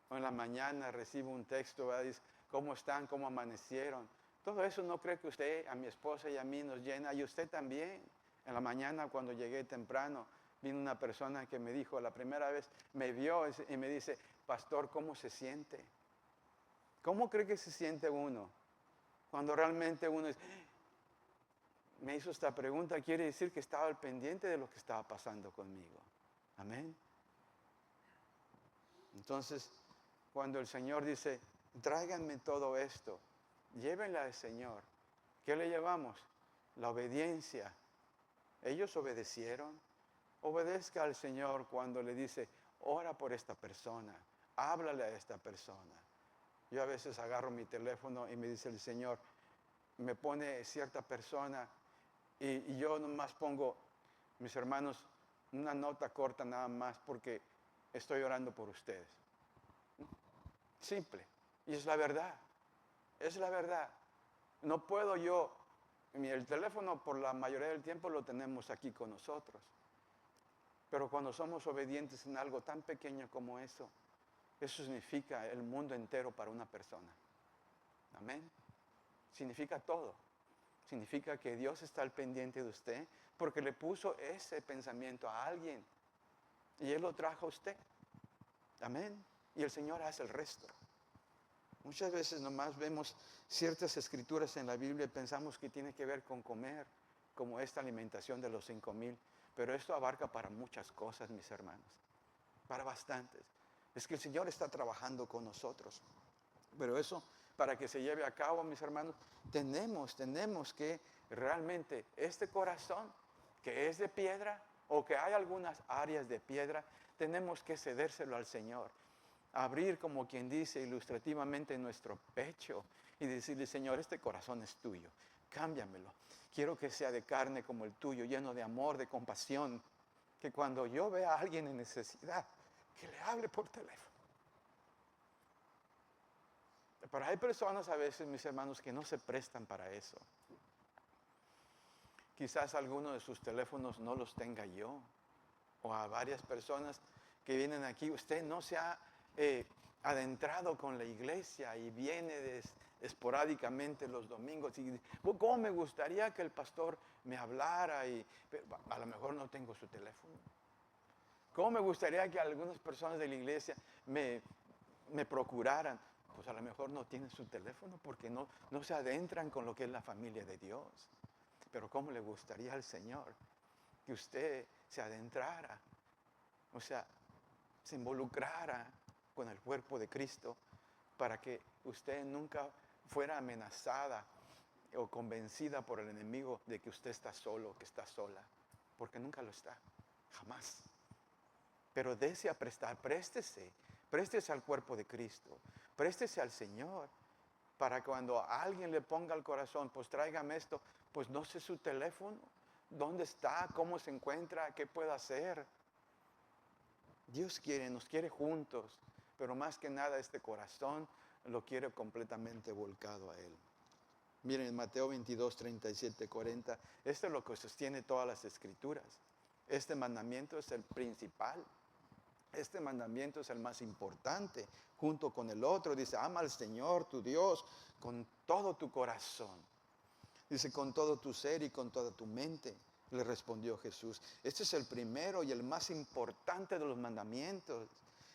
O en la mañana recibo un texto, ¿verdad? Dice, ¿cómo están? ¿Cómo amanecieron? Todo eso no cree que usted, a mi esposa y a mí nos llena, y usted también. En la mañana cuando llegué temprano, vino una persona que me dijo, la primera vez me vio y me dice, pastor, ¿cómo se siente? ¿Cómo cree que se siente uno? Cuando realmente uno me hizo esta pregunta, quiere decir que estaba al pendiente de lo que estaba pasando conmigo. Amén. Entonces, cuando el Señor dice, tráiganme todo esto, llévenla al Señor. ¿Qué le llevamos? La obediencia. Ellos obedecieron. Obedezca al Señor cuando le dice, ora por esta persona, háblale a esta persona. Yo a veces agarro mi teléfono y me dice el Señor, me pone cierta persona y yo nomás pongo, mis hermanos, una nota corta nada más porque estoy orando por ustedes. Simple. Y es la verdad. Es la verdad. No puedo yo, el teléfono por la mayoría del tiempo lo tenemos aquí con nosotros. Pero cuando somos obedientes en algo tan pequeño como eso significa el mundo entero para una persona. Amén. Significa todo. Significa que Dios está al pendiente de usted porque le puso ese pensamiento a alguien y Él lo trajo a usted. Amén. Y el Señor hace el resto. Muchas veces nomás vemos ciertas escrituras en la Biblia y pensamos que tiene que ver con comer, como esta alimentación de los 5,000. Pero esto abarca para muchas cosas, mis hermanos. Para bastantes. Es que el Señor está trabajando con nosotros. Pero eso, para que se lleve a cabo, mis hermanos, tenemos que realmente este corazón que es de piedra o que hay algunas áreas de piedra, tenemos que cedérselo al Señor. Abrir, como quien dice ilustrativamente, nuestro pecho y decirle, Señor, este corazón es tuyo, cámbiamelo. Quiero que sea de carne como el tuyo, lleno de amor, de compasión. Que cuando yo vea a alguien en necesidad, que le hable por teléfono. Pero hay personas a veces, mis hermanos, que no se prestan para eso. Quizás alguno de sus teléfonos no los tenga yo. O a varias personas que vienen aquí, usted no se ha adentrado con la iglesia y viene esporádicamente los domingos y ¿cómo me gustaría que el pastor me hablara? A lo mejor no tengo su teléfono. ¿Cómo me gustaría que algunas personas de la iglesia me procuraran? Pues a lo mejor no tienen su teléfono porque no se adentran con lo que es la familia de Dios. Pero ¿cómo le gustaría al Señor que usted se adentrara? O sea, se involucrara con el cuerpo de Cristo para que usted nunca fuera amenazada o convencida por el enemigo de que usted está solo, que está sola, porque nunca lo está, jamás. Pero dése a prestar, préstese al cuerpo de Cristo, préstese al Señor, para cuando alguien le ponga al corazón, pues tráigame esto, pues no sé su teléfono, dónde está, cómo se encuentra, qué puede hacer. Dios nos quiere juntos, pero más que nada este corazón lo quiere completamente volcado a Él. Miren, Mateo 22, 37, 40, esto es lo que sostiene todas las escrituras. Este mandamiento es el principal. Este mandamiento es el más importante, junto con el otro. Dice, ama al Señor, tu Dios, con todo tu corazón. Dice, con todo tu ser y con toda tu mente, le respondió Jesús. Este es el primero y el más importante de los mandamientos.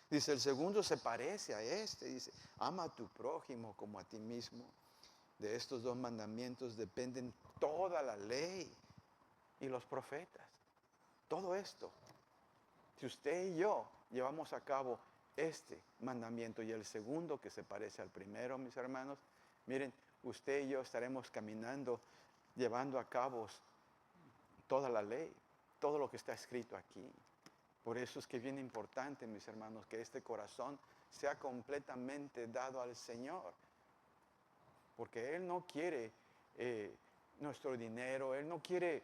Dice, el segundo se parece a este. Dice, ama a tu prójimo como a ti mismo. De estos dos mandamientos dependen toda la ley y los profetas. Todo esto. Si usted y yo llevamos a cabo este mandamiento y el segundo que se parece al primero, mis hermanos, miren, usted y yo estaremos caminando, llevando a cabo toda la ley, todo lo que está escrito aquí. Por eso es que es bien importante, mis hermanos, que este corazón sea completamente dado al Señor. Porque Él no quiere nuestro dinero, Él no quiere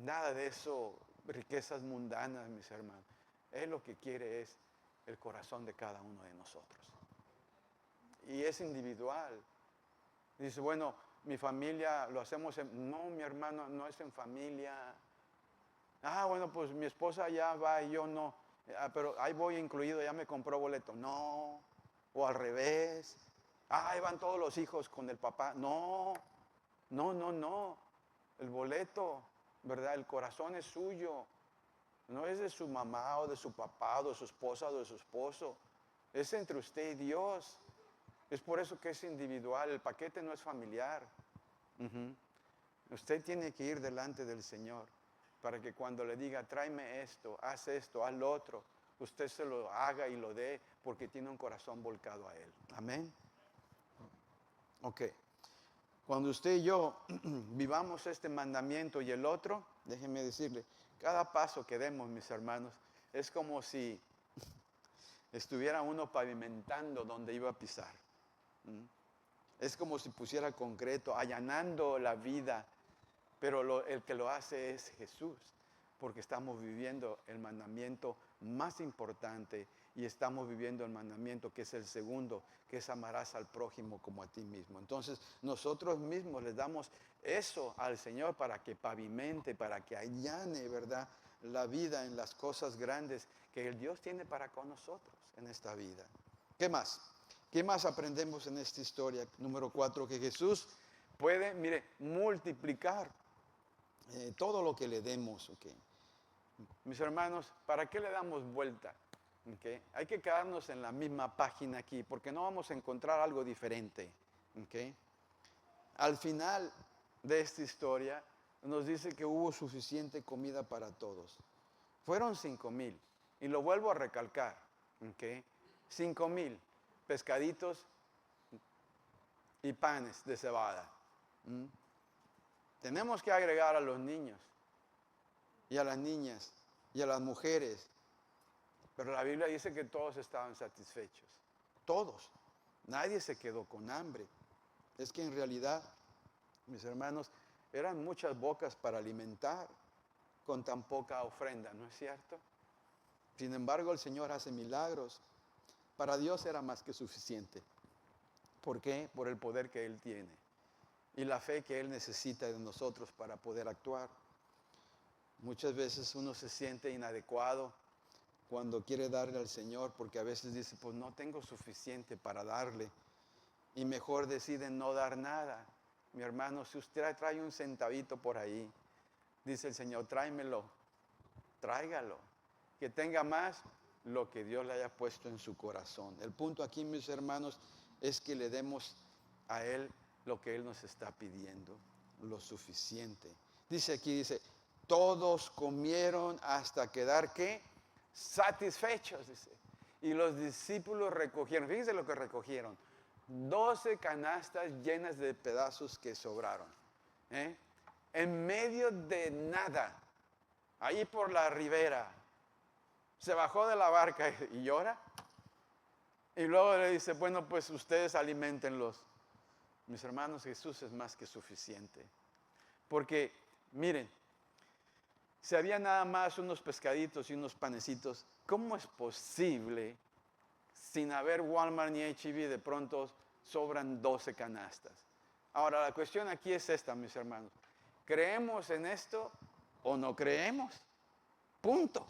nada de eso, riquezas mundanas, mis hermanos. Él lo que quiere es el corazón de cada uno de nosotros. Y es individual. Dice, bueno, mi familia lo hacemos no, mi hermano, no es en familia. Ah, bueno, pues mi esposa ya va y yo no. Pero ahí voy incluido, ya me compró boleto. No, o al revés. Ah, ahí van todos los hijos con el papá. No, no, no, no. El boleto, ¿verdad? El corazón es suyo. No es de su mamá o de su papá o de su esposa o de su esposo. Es entre usted y Dios. Es por eso que es individual. El paquete no es familiar. Usted tiene que ir delante del Señor para que cuando le diga, tráeme esto, haz lo otro, usted se lo haga y lo dé porque tiene un corazón volcado a Él. Amén. Ok. Cuando usted y yo vivamos este mandamiento y el otro, déjenme decirle, cada paso que demos, mis hermanos, es como si estuviera uno pavimentando donde iba a pisar. Es como si pusiera concreto, allanando la vida, pero el que lo hace es Jesús, porque estamos viviendo el mandamiento más importante y estamos viviendo el mandamiento que es el segundo, que es amarás al prójimo como a ti mismo. Entonces nosotros mismos les damos eso al Señor para que pavimente, para que allane, ¿verdad?, la vida en las cosas grandes que el Dios tiene para con nosotros en esta vida. ¿Qué más? ¿Qué más aprendemos en esta historia? Número 4, que Jesús puede, mire, multiplicar todo lo que le demos. Okay. Mis hermanos, ¿para qué le damos vuelta? Okay. Hay que quedarnos en la misma página aquí, porque no vamos a encontrar algo diferente. Okay. Al final de esta historia nos dice que hubo suficiente comida para todos. Fueron 5,000, y lo vuelvo a recalcar. Okay. 5,000 pescaditos y panes de cebada. Tenemos que agregar a los niños y a las niñas y a las mujeres. Pero la Biblia dice que todos estaban satisfechos. Todos. Nadie se quedó con hambre. Es que en realidad, mis hermanos, eran muchas bocas para alimentar con tan poca ofrenda, ¿no es cierto? Sin embargo, el Señor hace milagros. Para Dios era más que suficiente. ¿Por qué? Por el poder que Él tiene y la fe que Él necesita de nosotros para poder actuar. Muchas veces uno se siente inadecuado cuando quiere darle al Señor, porque a veces dice, pues no tengo suficiente para darle, y mejor deciden no dar nada. Mi hermano, si usted trae un centavito por ahí, dice el Señor, tráemelo, tráigalo, que tenga más lo que Dios le haya puesto en su corazón. El punto aquí, mis hermanos, es que le demos a Él lo que Él nos está pidiendo, lo suficiente. Dice aquí, dice, todos comieron hasta quedar, ¿qué? Satisfechos, dice. Y los discípulos recogieron, fíjense lo que recogieron, 12 canastas llenas de pedazos que sobraron. En medio de nada, ahí por la ribera, se bajó de la barca y llora. Y luego le dice, bueno, pues ustedes aliméntenlos. Mis hermanos, Jesús es más que suficiente. Porque, miren, si había nada más unos pescaditos y unos panecitos, ¿cómo es posible, sin haber Walmart ni H-E-B, de pronto sobran 12 canastas? Ahora, la cuestión aquí es esta, mis hermanos. ¿Creemos en esto o no creemos? Punto.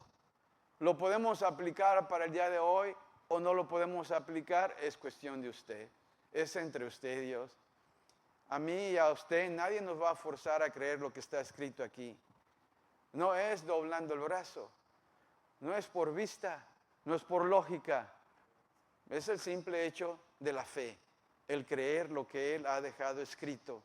¿Lo podemos aplicar para el día de hoy o no lo podemos aplicar? Es cuestión de usted. Es entre usted y Dios. A mí y a usted nadie nos va a forzar a creer lo que está escrito aquí. No es doblando el brazo, no es por vista, no es por lógica. Es el simple hecho de la fe, el creer lo que Él ha dejado escrito.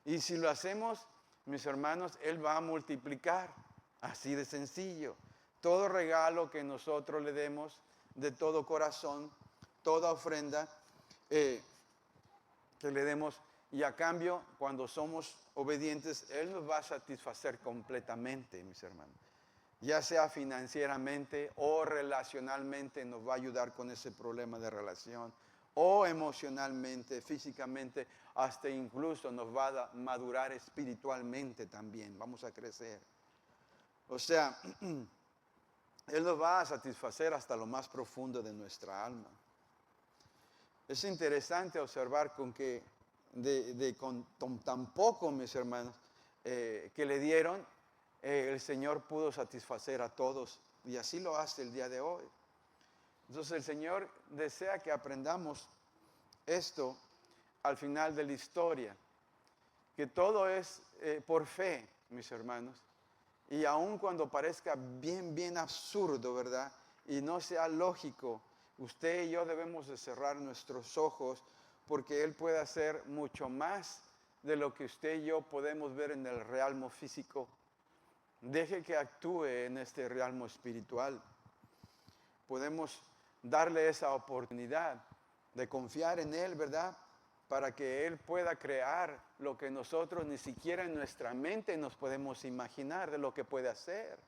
Y si lo hacemos, mis hermanos, Él va a multiplicar, así de sencillo. Todo regalo que nosotros le demos de todo corazón, toda ofrenda que le demos, y a cambio, cuando somos obedientes, Él nos va a satisfacer completamente, mis hermanos. Ya sea financieramente o relacionalmente, nos va a ayudar con ese problema de relación, o emocionalmente, físicamente, hasta incluso nos va a madurar espiritualmente también. Vamos a crecer. O sea, Él nos va a satisfacer hasta lo más profundo de nuestra alma. Es interesante observar con que con tan poco, mis hermanos, que le dieron, el Señor pudo satisfacer a todos, y así lo hace el día de hoy. Entonces el Señor desea que aprendamos esto al final de la historia, que todo es por fe, mis hermanos, y aun cuando parezca bien absurdo, ¿verdad? Y no sea lógico, usted y yo debemos de cerrar nuestros ojos, porque Él puede hacer mucho más de lo que usted y yo podemos ver en el realmo físico. Deje que actúe en este realmo espiritual. Podemos darle esa oportunidad de confiar en Él, ¿verdad? Para que Él pueda crear lo que nosotros ni siquiera en nuestra mente nos podemos imaginar de lo que puede hacer.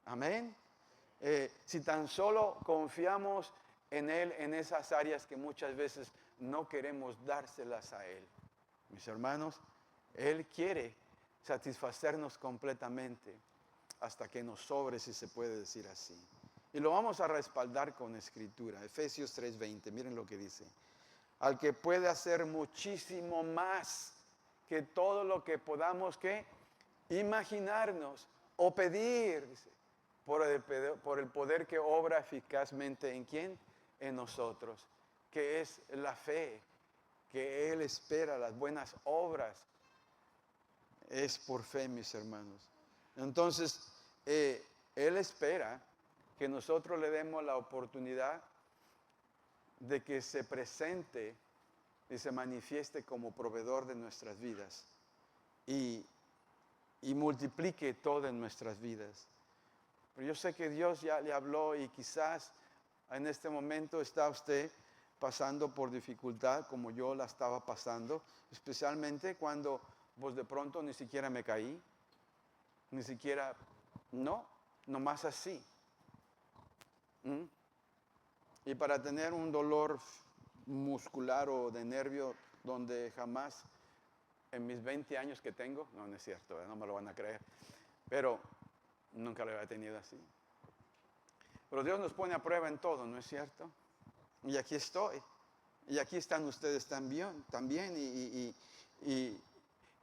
Amén. Si tan solo confiamos en Él en esas áreas que muchas veces no queremos dárselas a Él. Mis hermanos, Él quiere satisfacernos completamente hasta que nos sobre, si se puede decir así. Y lo vamos a respaldar con escritura. Efesios 3:20, miren lo que dice. Al que puede hacer muchísimo más que todo lo que podamos imaginarnos o pedir, dice, por el poder que obra eficazmente ¿en quién? En nosotros, que es la fe, que Él espera las buenas obras. Es por fe, mis hermanos. Entonces, Él espera que nosotros le demos la oportunidad de que se presente y se manifieste como proveedor de nuestras vidas y multiplique todo en nuestras vidas. Pero yo sé que Dios ya le habló y quizás en este momento está usted pasando por dificultad como yo la estaba pasando, especialmente cuando pues de pronto ni siquiera me caí, ni siquiera, nomás así. Y para tener un dolor muscular o de nervio donde jamás en mis 20 años que tengo, no es cierto, no me lo van a creer, pero nunca lo había tenido así. Pero Dios nos pone a prueba en todo, ¿no es cierto? Y aquí estoy. Y aquí están ustedes también. Y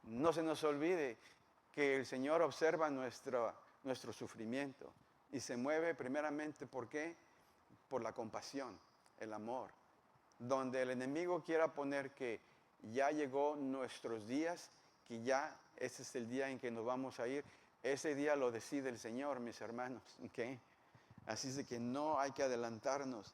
no se nos olvide que el Señor observa nuestro sufrimiento. Y se mueve primeramente, ¿por qué? Por la compasión, el amor. Donde el enemigo quiera poner que ya llegó nuestros días, que ya ese es el día en que nos vamos a ir, ese día lo decide el Señor, mis hermanos. ¿Okay? Así es de que no hay que adelantarnos.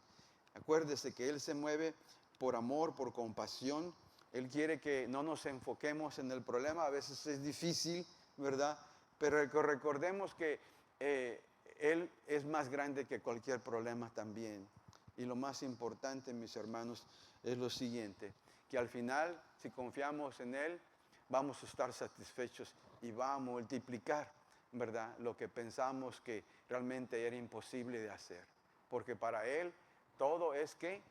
Acuérdese que Él se mueve por amor, por compasión. Él quiere que no nos enfoquemos en el problema. A veces es difícil, ¿verdad? Pero recordemos que Él es más grande que cualquier problema también. Y lo más importante, mis hermanos, es lo siguiente, que al final, si confiamos en Él, vamos a estar satisfechos y va a multiplicar, ¿verdad?, lo que pensamos que realmente era imposible de hacer. Porque para Él todo es que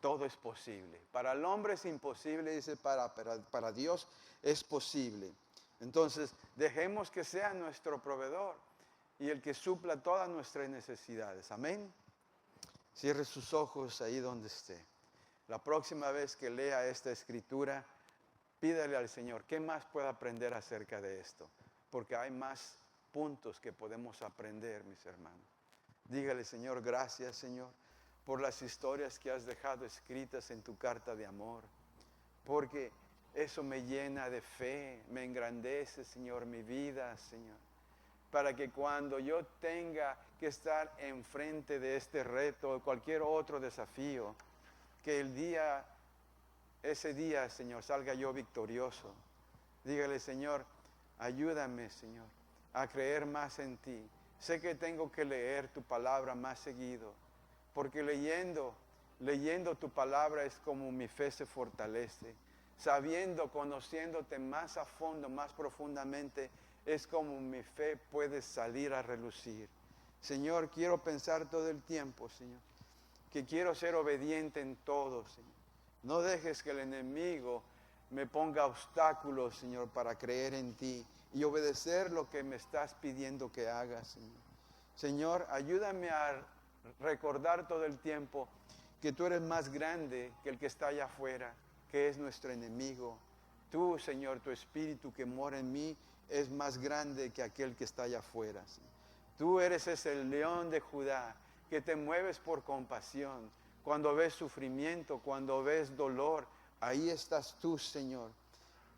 todo es posible. Para el hombre es imposible, dice, para Dios es posible. Entonces, dejemos que sea nuestro proveedor y el que supla todas nuestras necesidades. Amén. Cierre sus ojos ahí donde esté. La próxima vez que lea esta escritura, pídale al Señor, ¿qué más puedo aprender acerca de esto? Porque hay más puntos que podemos aprender, mis hermanos. Dígale, Señor, gracias, Señor, por las historias que has dejado escritas en tu carta de amor. Porque eso me llena de fe, me engrandece, Señor, mi vida, Señor. Para que cuando yo tenga que estar enfrente de este reto o cualquier otro desafío, que ese día, Señor, salga yo victorioso. Dígale, Señor, ayúdame, Señor, a creer más en ti. Sé que tengo que leer tu palabra más seguido, porque leyendo tu palabra es como mi fe se fortalece. Sabiendo, conociéndote más a fondo, más profundamente, es como mi fe puede salir a relucir. Señor, quiero pensar todo el tiempo, Señor, que quiero ser obediente en todo, Señor. No dejes que el enemigo me ponga obstáculos, Señor, para creer en ti y obedecer lo que me estás pidiendo que haga, Señor. Señor, ayúdame a recordar todo el tiempo que tú eres más grande que el que está allá afuera, que es nuestro enemigo. Tú, Señor, tu espíritu que mora en mí es más grande que aquel que está allá afuera, Señor. Tú eres ese león de Judá que te mueves por compasión. Cuando ves sufrimiento, cuando ves dolor, ahí estás tú, Señor.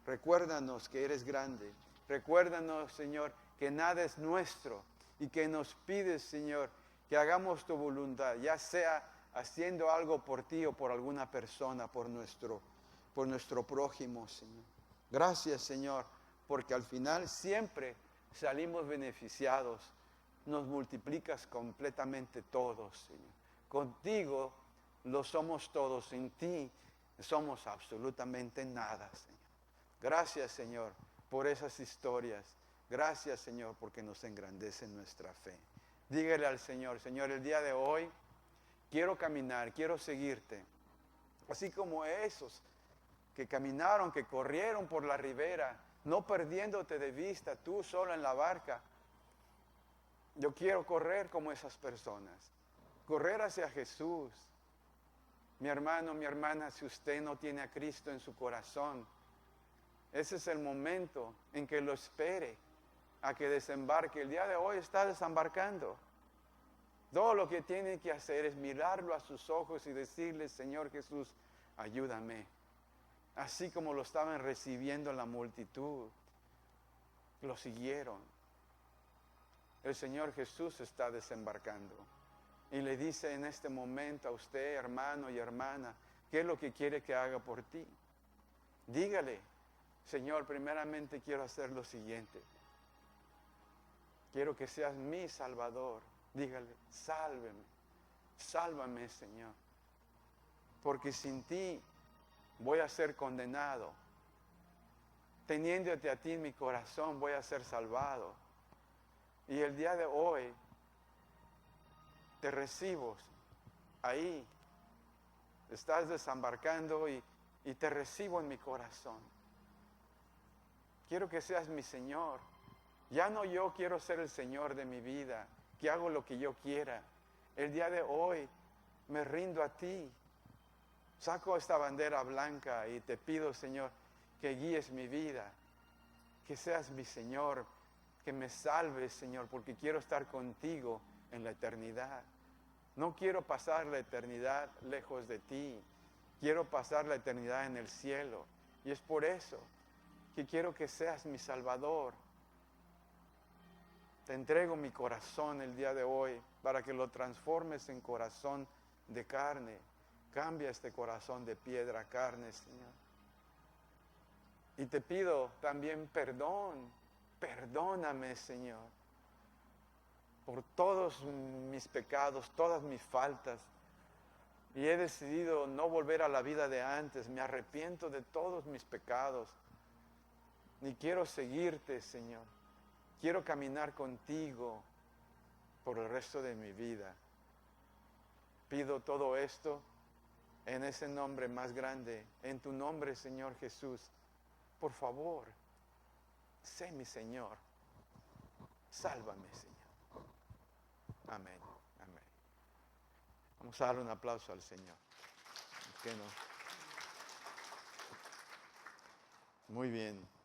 Recuérdanos que eres grande. Recuérdanos, Señor, que nada es nuestro y que nos pides, Señor, que hagamos tu voluntad, ya sea haciendo algo por ti o por alguna persona, por nuestro prójimo, Señor. Gracias, Señor, porque al final siempre salimos beneficiados. Nos multiplicas completamente todos, Señor. Contigo lo somos todos, sin ti somos absolutamente nada, Señor. Gracias, Señor, por esas historias. Gracias, Señor, porque nos engrandece nuestra fe. Dígale al Señor, Señor, el día de hoy quiero caminar, quiero seguirte. Así como esos que caminaron, que corrieron por la ribera, no perdiéndote de vista, tú solo en la barca. Yo quiero correr como esas personas, correr hacia Jesús. Mi hermano, mi hermana, si usted no tiene a Cristo en su corazón, ese es el momento en que lo espere a que desembarque. El día de hoy está desembarcando. Todo lo que tiene que hacer es mirarlo a sus ojos y decirle, Señor Jesús, ayúdame. Así como lo estaban recibiendo la multitud, lo siguieron. El Señor Jesús está desembarcando y le dice en este momento a usted, hermano y hermana, ¿qué es lo que quiere que haga por ti? Dígale, Señor, primeramente quiero hacer lo siguiente. Quiero que seas mi Salvador. Dígale, sálveme, sálvame, Señor, porque sin ti voy a ser condenado. Teniéndote a ti en mi corazón voy a ser salvado. Y el día de hoy te recibo ahí. Estás desembarcando y te recibo en mi corazón. Quiero que seas mi Señor. Ya no yo quiero ser el Señor de mi vida, que hago lo que yo quiera. El día de hoy me rindo a ti. Saco esta bandera blanca y te pido, Señor, que guíes mi vida, que seas mi Señor, que me salves, Señor, porque quiero estar contigo en la eternidad. No quiero pasar la eternidad lejos de ti, quiero pasar la eternidad en el cielo. Y es por eso que quiero que seas mi Salvador. Te entrego mi corazón el día de hoy para que lo transformes en corazón de carne. Cambia este corazón de piedra a carne, Señor. Y te pido también perdón. Perdóname, Señor, por todos mis pecados, todas mis faltas. Y he decidido no volver a la vida de antes. Me arrepiento de todos mis pecados. Y quiero seguirte, Señor. Quiero caminar contigo por el resto de mi vida. Pido todo esto en ese nombre más grande, en tu nombre, Señor Jesús. Por favor, sé mi Señor. Sálvame, Señor. Amén, amén. Vamos a darle un aplauso al Señor. ¿Por qué no? Muy bien.